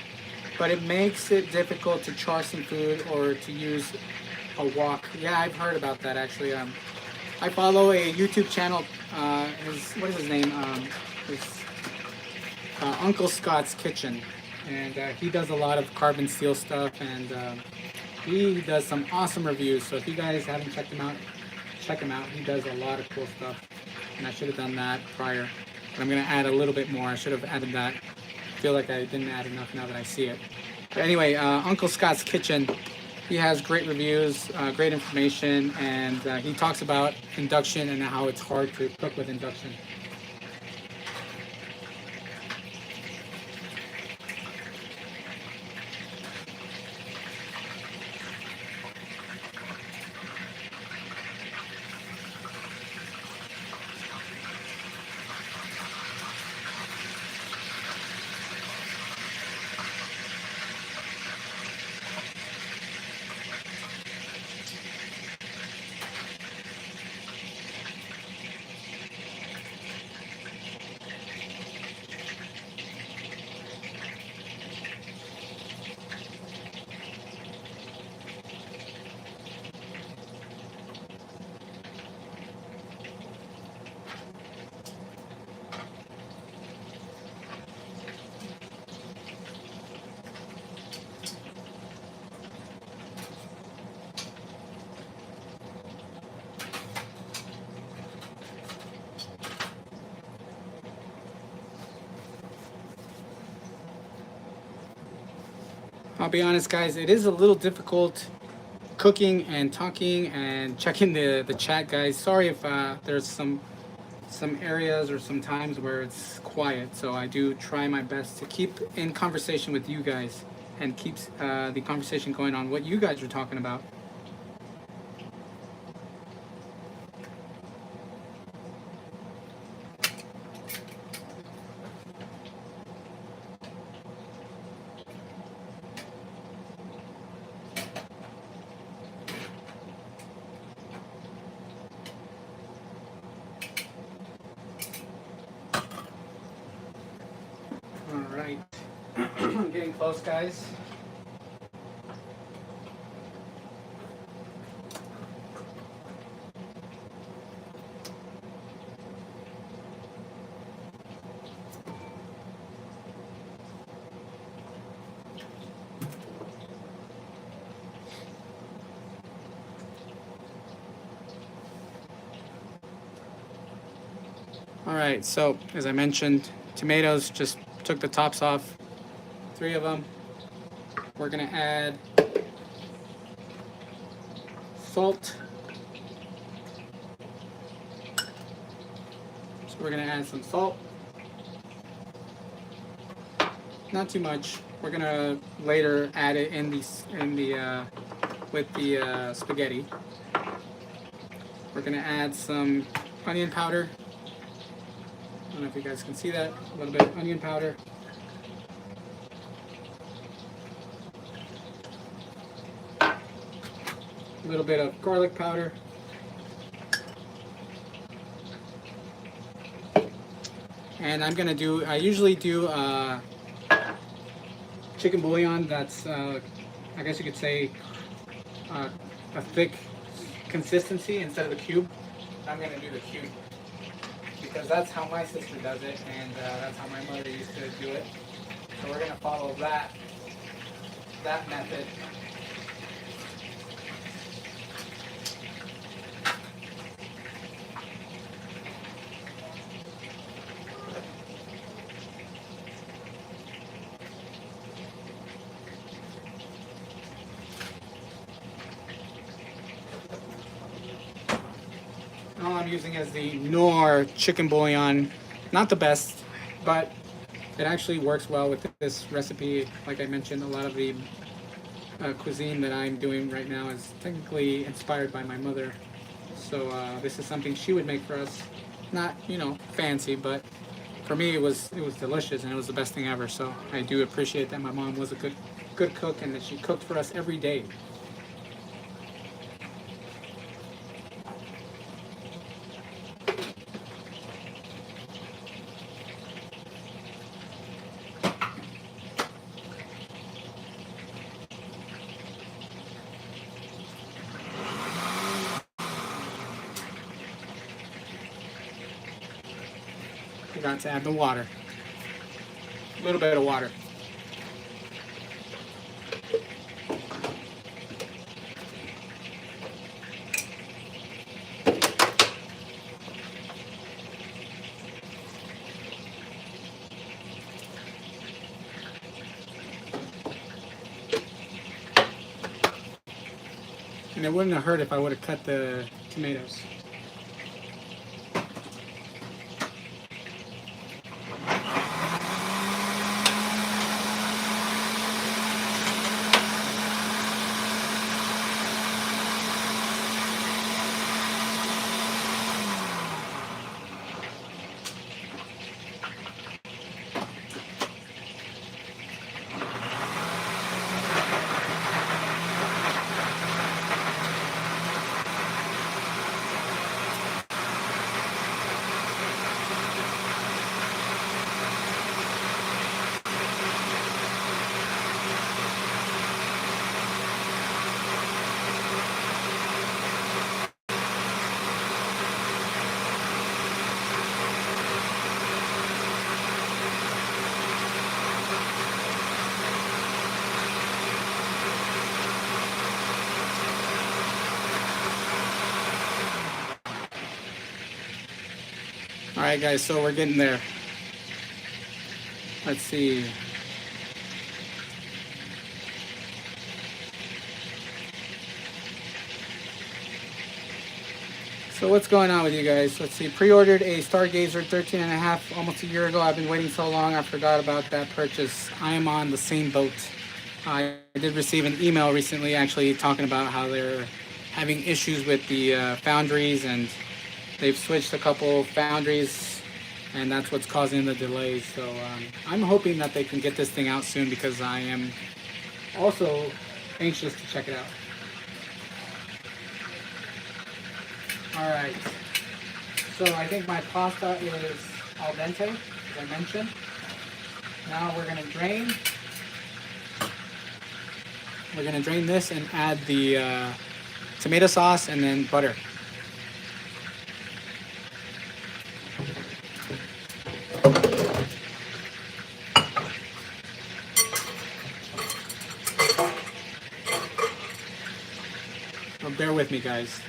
but it makes it difficult to char some food or to use a wok. Yeah, I've heard about that actually. I follow a YouTube channel. What is his name? Uncle Scott's Kitchen, and he does a lot of carbon steel stuff, and he does some awesome reviews. So if you guys haven't checked him out, check him out. He does a lot of cool stuff. And I should have done that prior. But I'm going to add a little bit more. I should have added that. I feel like I didn't add enough now that I see it. But anyway, Uncle Scott's Kitchen, he has great reviews, great information, and he talks about induction and how it's hard to cook with induction. I'll be honest, guys, it is a little difficult cooking and talking and checking the chat, guys. Sorry if there's some areas or some times where it's quiet. So I do try my best to keep in conversation with you guys and keeps the conversation going on what you guys are talking about. All right, I'm getting close, guys. All right, so as I mentioned, tomatoes, just took the tops off, 3 of them. We're gonna add salt. So we're gonna add some salt. Not too much. We're gonna later add it in the with the spaghetti. We're gonna add some onion powder. I don't know if you guys can see that. A little bit of onion powder. A little bit of garlic powder. And I'm gonna do, I usually do chicken bouillon that's, I guess you could say, a thick consistency instead of a cube. I'm gonna do the cube because that's how my sister does it, and that's how my mother used to do it. So we're gonna follow that method. All I'm using is the Knorr chicken bouillon. Not the best, but it actually works well with this recipe. Like I mentioned, a lot of the cuisine that I'm doing right now is technically inspired by my mother. So this is something she would make for us. Not, fancy, but for me it was delicious and it was the best thing ever. So I do appreciate that my mom was a good cook and that she cooked for us every day. Forgot to add the water. A little bit of water. And it wouldn't have hurt if I would have cut the tomatoes. All right, guys, so we're getting there. Let's see. So what's going on with you guys? Let's see. Pre-ordered a Stargazer 13 and a half almost a year ago. I've been waiting so long I forgot about that purchase. I am on the same boat. I did receive an email recently actually talking about how they're having issues with the foundries, and they've switched a couple foundries, and that's what's causing the delays. So I'm hoping that they can get this thing out soon because I am also anxious to check it out. All right. So I think my pasta is al dente, as I mentioned. Now we're gonna drain. We're gonna drain this and add the tomato sauce and then butter. So bear with me, guys.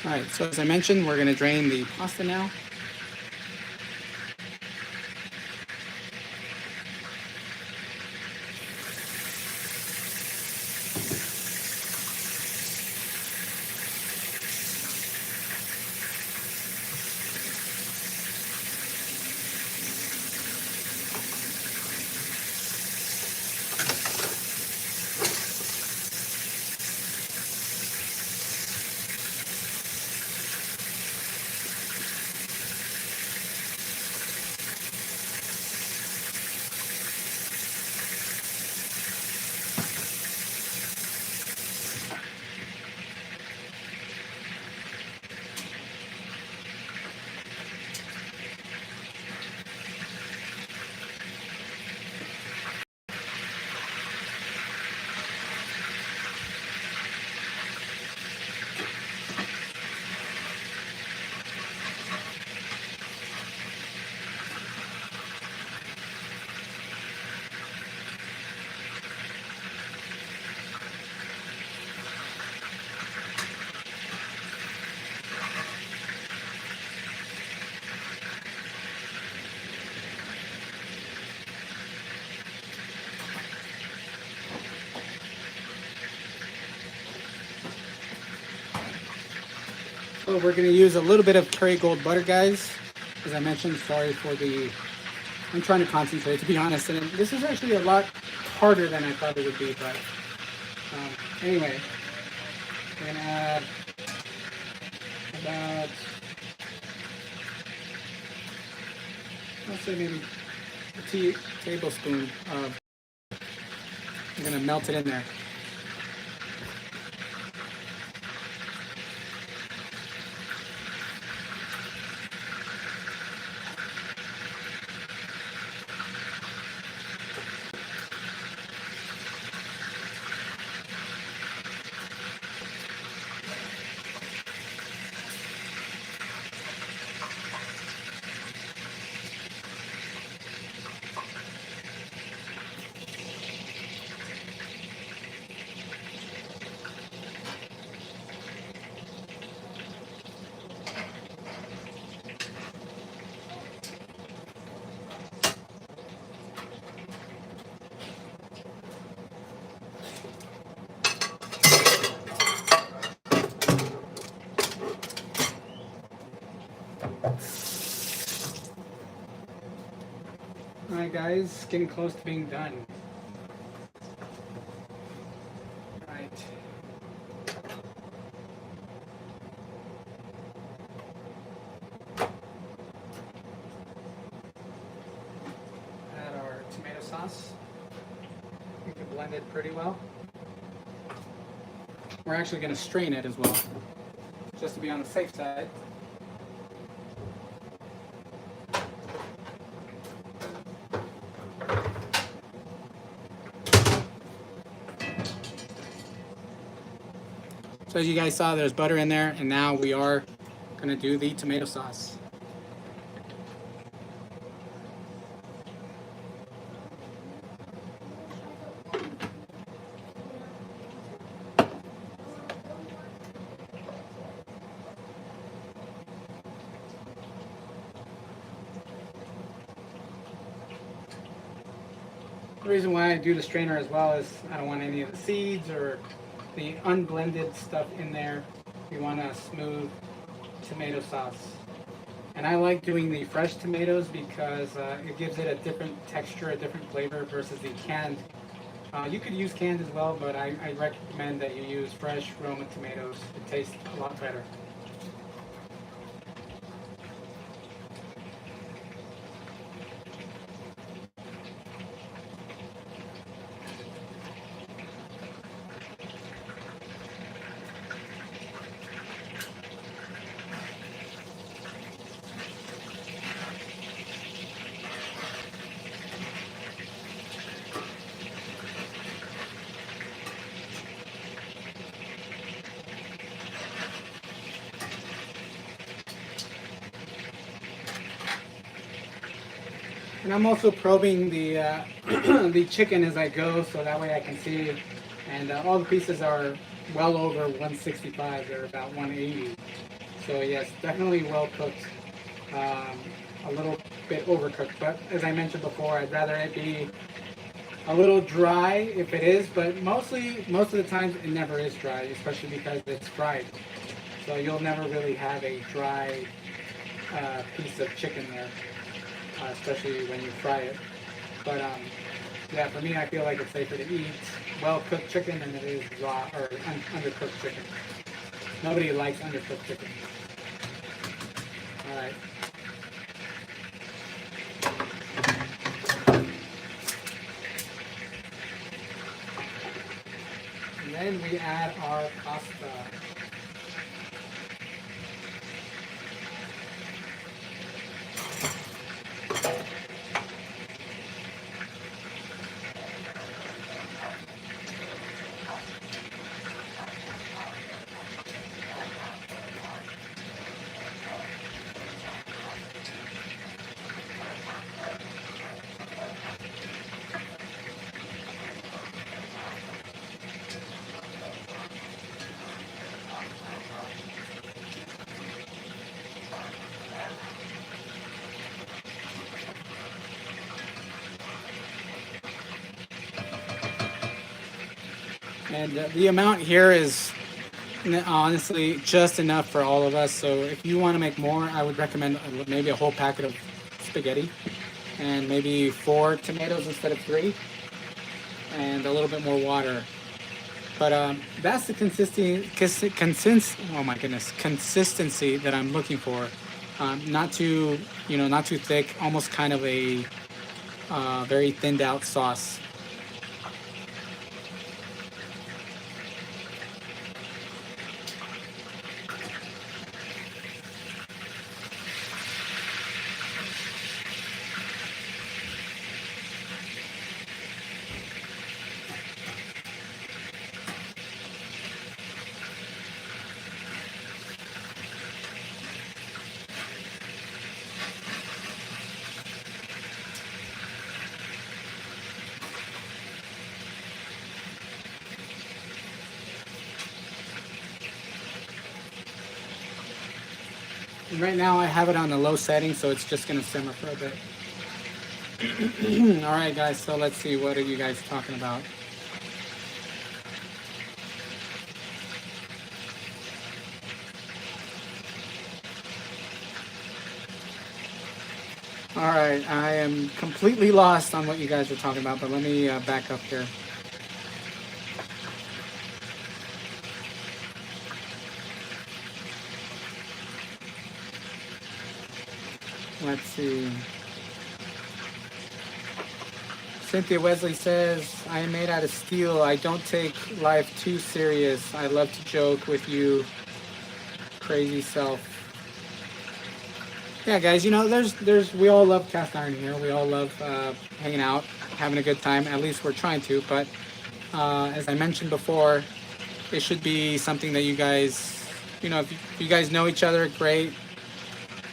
All right, so as I mentioned, we're gonna drain the pasta now. So we're gonna use a little bit of Kerrygold butter, guys. As I mentioned, sorry for the. I'm trying to concentrate, to be honest, and this is actually a lot harder than I thought it would be. But anyway, we're gonna add about, let's say maybe a tablespoon of. I'm gonna melt it in there. All right, guys, getting close to being done. sauce. You can blend it pretty well. We're actually going to strain it as well, just to be on the safe side. So as you guys saw, there's butter in there, and now we are going to do the tomato sauce. The reason why I do the strainer as well is I don't want any of the seeds or the unblended stuff in there. We want a smooth tomato sauce. And I like doing the fresh tomatoes because it gives it a different texture, a different flavor versus the canned. You could use canned as well, but I recommend that you use fresh Roma tomatoes. It tastes a lot better. And I'm also probing the the chicken as I go, so that way I can see. And all the pieces are well over 165. They're about 180. So yes, definitely well cooked. A little bit overcooked, but as I mentioned before, I'd rather it be a little dry if it is. But most of the times it never is dry, especially because it's fried. So you'll never really have a dry piece of chicken there. Especially when you fry it. But yeah, for me, I feel like it's safer to eat well-cooked chicken than it is raw or undercooked chicken. Nobody likes undercooked chicken. All right. And then we add our pasta. And the amount here is honestly just enough for all of us. So if you want to make more, I would recommend maybe a whole packet of spaghetti and maybe 4 tomatoes instead of 3 and a little bit more water. But that's the consistency that I'm looking for. Not too, not too thick, almost kind of a very thinned out sauce. And right now I have it on the low setting, so it's just gonna simmer for a bit. All right, guys, so let's see, what are you guys talking about? All right, I am completely lost on what you guys are talking about, but let me back up here. Let's see. Cynthia Wesley says, I am made out of steel. I don't take life too serious. I love to joke with you, crazy self. Yeah, guys, you know, we all love cast iron here. We all love hanging out, having a good time. At least we're trying to. But as I mentioned before, it should be something that you guys, you know, if you guys know each other, great.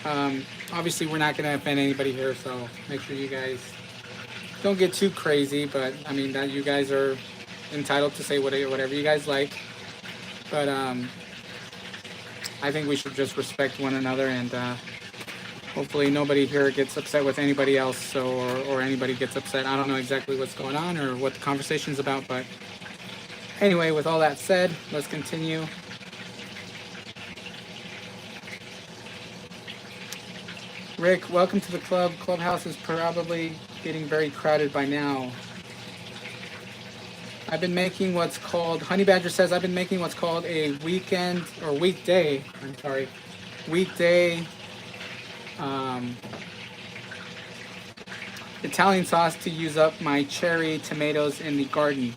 Obviously, we're not going to offend anybody here, so make sure you guys don't get too crazy. But I mean, that you guys are entitled to say whatever you guys like. But I think we should just respect one another, and hopefully nobody here gets upset with anybody else, so or anybody gets upset. I don't know exactly what's going on or what the conversation's about, but anyway, with all that said, let's continue. Rick, welcome to the club. Clubhouse is probably getting very crowded by now. I've been making what's called, Honey Badger says, I've been making what's called a weekend, or weekday, I'm sorry, weekday Italian sauce to use up my cherry tomatoes in the garden.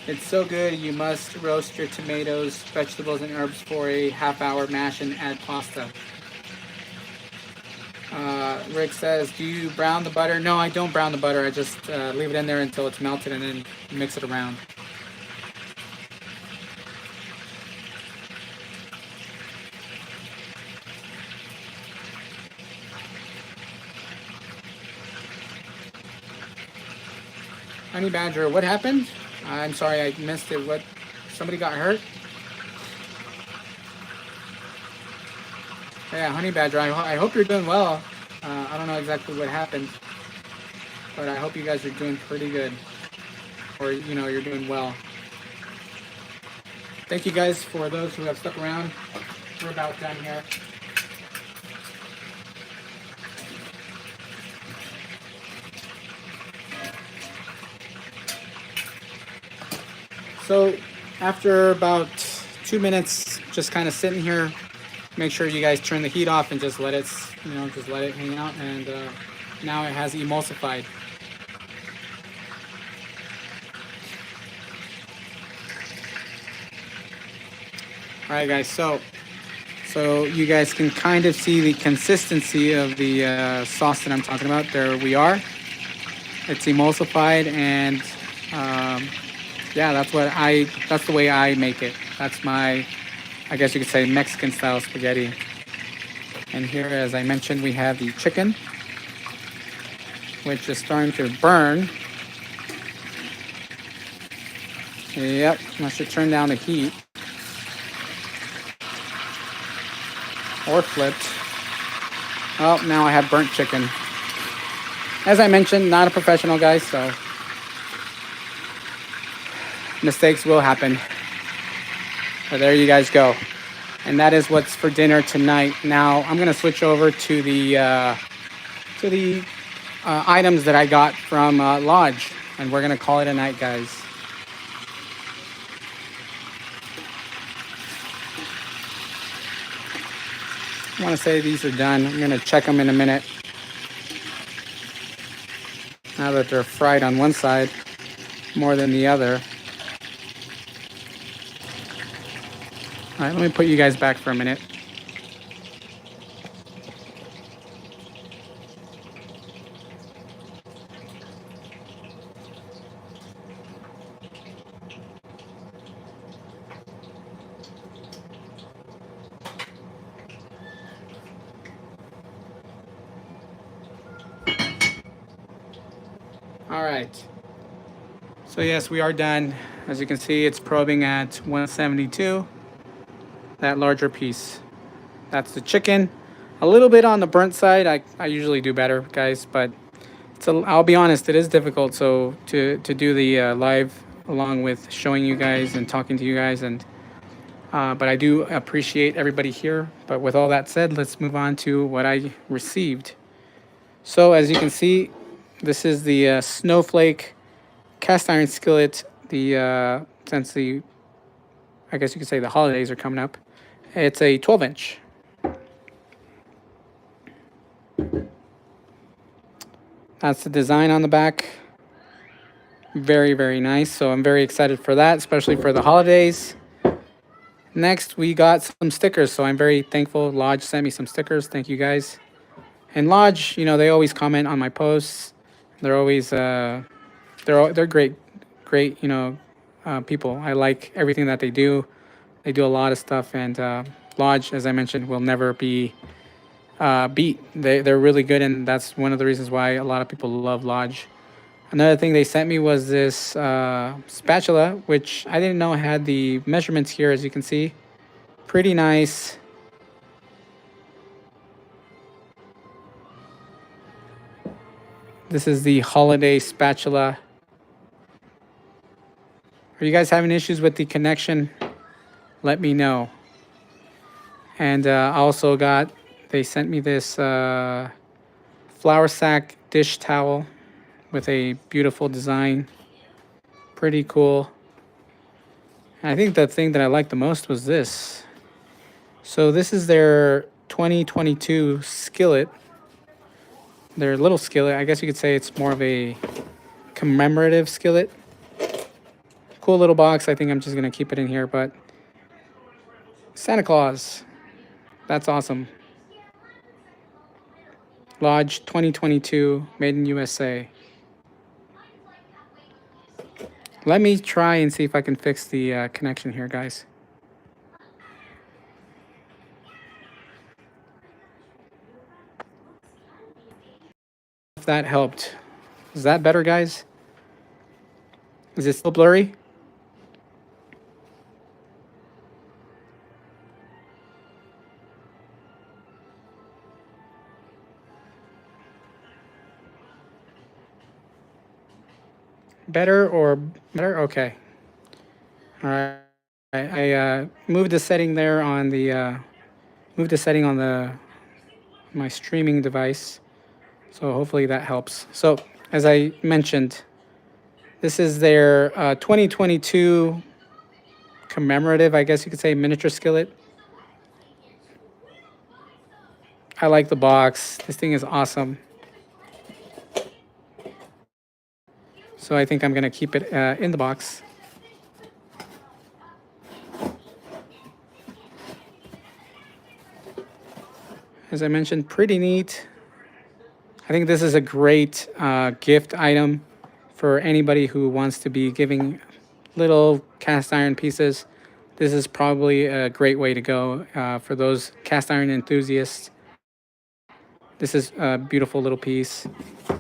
It's so good, you must roast your tomatoes, vegetables, and herbs for a half-hour, mash, and add pasta. Rick says, do you brown the butter? No, I don't brown the butter. I just leave it in there until it's melted and then mix it around. Honey Badger, what happened? I'm sorry, I missed it. What? Somebody got hurt? Yeah, Honey Badger, I hope you're doing well. I don't know exactly what happened, but I hope you guys are doing pretty good. Or, you know, you're doing well. Thank you guys for those who have stuck around. We're about done here. So after about 2 minutes, just kind of sitting here, make sure you guys turn the heat off and just let it, you know, just let it hang out. And now it has emulsified. All right, guys. So you guys can kind of see the consistency of the sauce that I'm talking about. There we are. It's emulsified, and yeah, that's the way I make it. That's my, I guess you could say, Mexican style spaghetti. And here, as I mentioned, we have the chicken, which is starting to burn. Yep, I should turn down the heat. Or flipped. Oh, now I have burnt chicken. As I mentioned, not a professional, guys, so mistakes will happen. But there you guys go. And that is what's for dinner tonight. Now I'm gonna switch over to the items that I got from Lodge, and we're gonna call it a night, guys. I want to say these are done. I'm gonna check them in a minute. Now that they're fried on one side more than the other. All right, let me put you guys back for a minute. All right. So yes, we are done. As you can see, it's probing at 172. That larger piece. That's the chicken. A little bit on the burnt side. I usually do better, guys, but I'll be honest, it is difficult. So to do the live along with showing you guys and talking to you guys, and but I do appreciate everybody here. But with all that said, let's move on to what I received. So as you can see, this is the snowflake cast iron skillet. The since the, I guess you could say, the holidays are coming up, it's a 12-inch. That's the design on the back. Very, very nice. So I'm very excited for that, especially for the holidays. Next, we got some stickers. So I'm very thankful. Lodge sent me some stickers. Thank you guys. And Lodge, they always comment on my posts. They're always they're great, great people. I like everything that they do. They do a lot of stuff, and Lodge, as I mentioned, will never be beat. They're really good, and that's one of the reasons why a lot of people love Lodge. Another thing they sent me was this spatula, which I didn't know had the measurements here, as you can see. Pretty nice. This is the holiday spatula. Are you guys having issues with the connection? Let me know. And I also they sent me this flour sack dish towel with a beautiful design. Pretty cool. And I think the thing that I liked the most was this. So this is their 2022 skillet. Their little skillet. I guess you could say it's more of a commemorative skillet. Cool little box. I think I'm just going to keep it in here, but Santa Claus. That's awesome. Lodge 2022, made in USA. Let me try and see if I can fix the connection here, guys. If that helped. Is that better, guys? Is it still blurry? Better or better? Okay. All right. I moved the setting there on the moved the setting on my streaming device. So hopefully that helps. So as I mentioned, this is their 2022 commemorative, I guess you could say, miniature skillet. I like the box. This thing is awesome. So I think I'm going to keep it in the box. As I mentioned, pretty neat. I think this is a great gift item for anybody who wants to be giving little cast iron pieces. This is probably a great way to go for those cast iron enthusiasts. This is a beautiful little piece.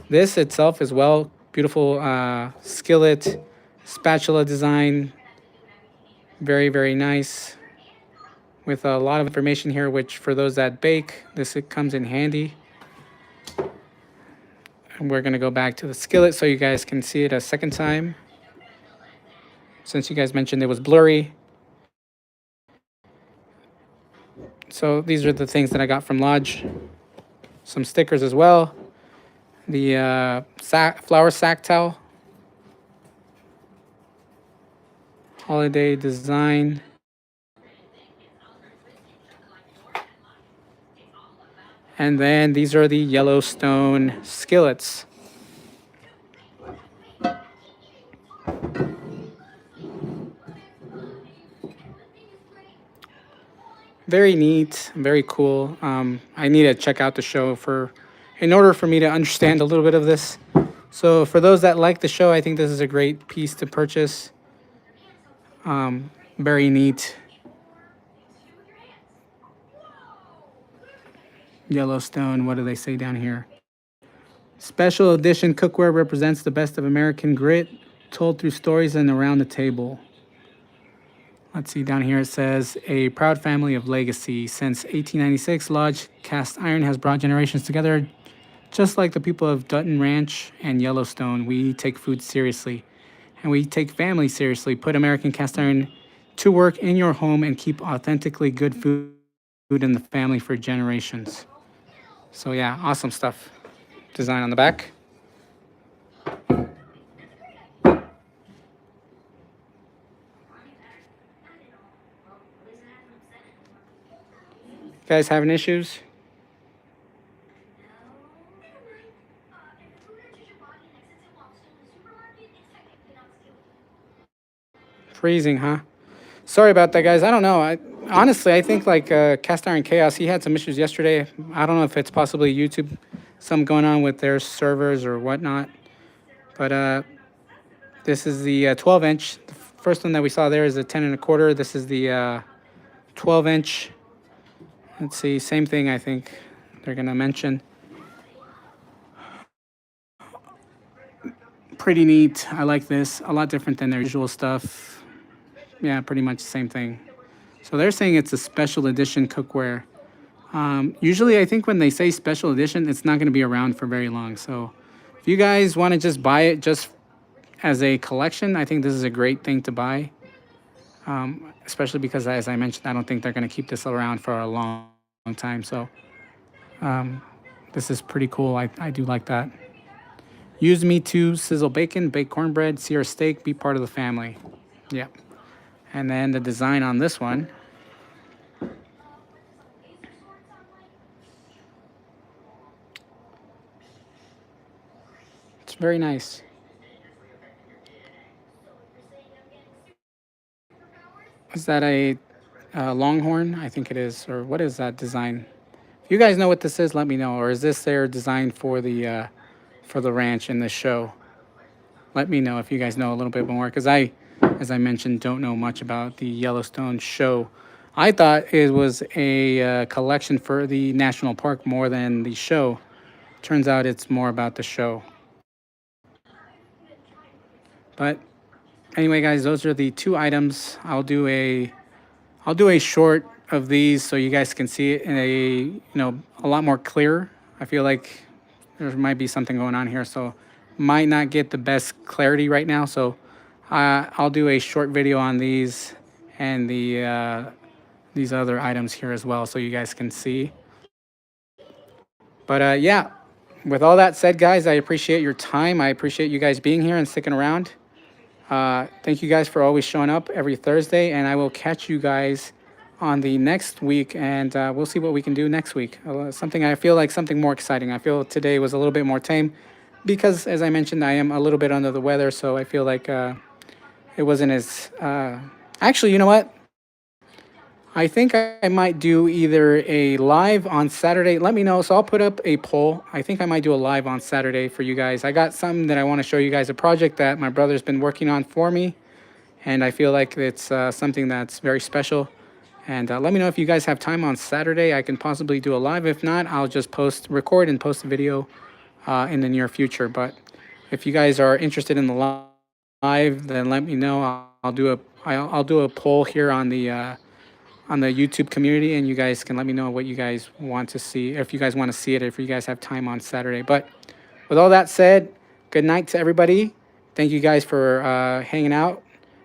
This itself as well, beautiful skillet, spatula design. Very, very nice. With a lot of information here, which for those that bake, it comes in handy. And we're gonna go back to the skillet so you guys can see it a second time. Since you guys mentioned it was blurry. So these are the things that I got from Lodge. Some stickers as well. The flour sack towel. Holiday design. And then these are the Yellowstone skillets. Very neat, very cool. I need to check out the show in order for me to understand a little bit of this. So for those that like the show, I think this is a great piece to purchase. Very neat. Yellowstone, what do they say down here? Special edition cookware represents the best of American grit, told through stories and around the table. Let's see, down here it says, a proud family of legacy. Since 1896, Lodge Cast Iron has brought generations together. Just like the people of Dutton Ranch and Yellowstone, we take food seriously. And we take family seriously. Put American Cast Iron to work in your home and keep authentically good food in the family for generations. So yeah, awesome stuff. Design on the back. You guys having issues? freezing, huh? Sorry about that, guys. I don't know. Honestly, I think like Cast Iron Chaos, he had some issues yesterday. I don't know if it's possibly YouTube, some going on with their servers or whatnot. But this is the 12 inch. The first one that we saw there is the 10 and a quarter. This is the 12 inch. Let's see, same thing. I think they're gonna mention. Pretty neat. I like this. A lot different than their usual stuff. Yeah, pretty much the same thing. So they're saying it's a special edition cookware. Usually, I think when they say special edition, it's not going to be around for very long. So if you guys want to just buy it just as a collection, I think this is a great thing to buy. Especially because, as I mentioned, I don't think they're going to keep this around for a long time. So this is pretty cool. I do like that. Use me to sizzle bacon, bake cornbread, sear steak, be part of the family. Yeah. And then the design on this one. It's very nice. Is that a Longhorn? I think it is. Or what is that design? If you guys know what this is, let me know. Or is this their design for the ranch in the show? Let me know if you guys know a little bit more, because I, as I mentioned, don't know much about the Yellowstone show. I thought it was a collection for the national park more than the show. Turns out it's more about the show. But anyway, guys, those are the two items. I'll do a short of these so you guys can see it in a lot more clear. I feel like there might be something going on here, so might not get the best clarity right now. So I'll do a short video on these and these other items here as well, so you guys can see. But yeah, with all that said, guys, I appreciate your time. I appreciate you guys being here and sticking around. Thank you guys for always showing up every Thursday, and I will catch you guys on the next week, and we'll see what we can do next week. Something more exciting. I feel today was a little bit more tame because, as I mentioned, I am a little bit under the weather, so I feel like it wasn't as... Actually, you know what? I think I might do either a live on Saturday. Let me know. So I'll put up a poll. I think I might do a live on Saturday for you guys. I got something that I want to show you guys, a project that my brother's been working on for me. And I feel like it's something that's very special. And let me know if you guys have time on Saturday. I can possibly do a live. If not, I'll just record and post a video in the near future. But if you guys are interested in the live, then let me know. I'll do a poll here on the YouTube community, and you guys can let me know what you guys want to see, if you guys want to see it, if you guys have time on Saturday. But with all that said, good night to everybody. Thank you guys for hanging out.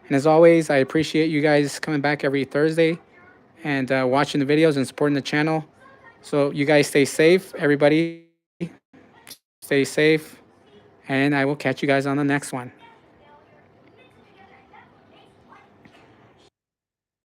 And as always, I appreciate you guys coming back every Thursday and watching the videos and supporting the channel. So you guys stay safe, everybody. Stay safe. And I will catch you guys on the next one.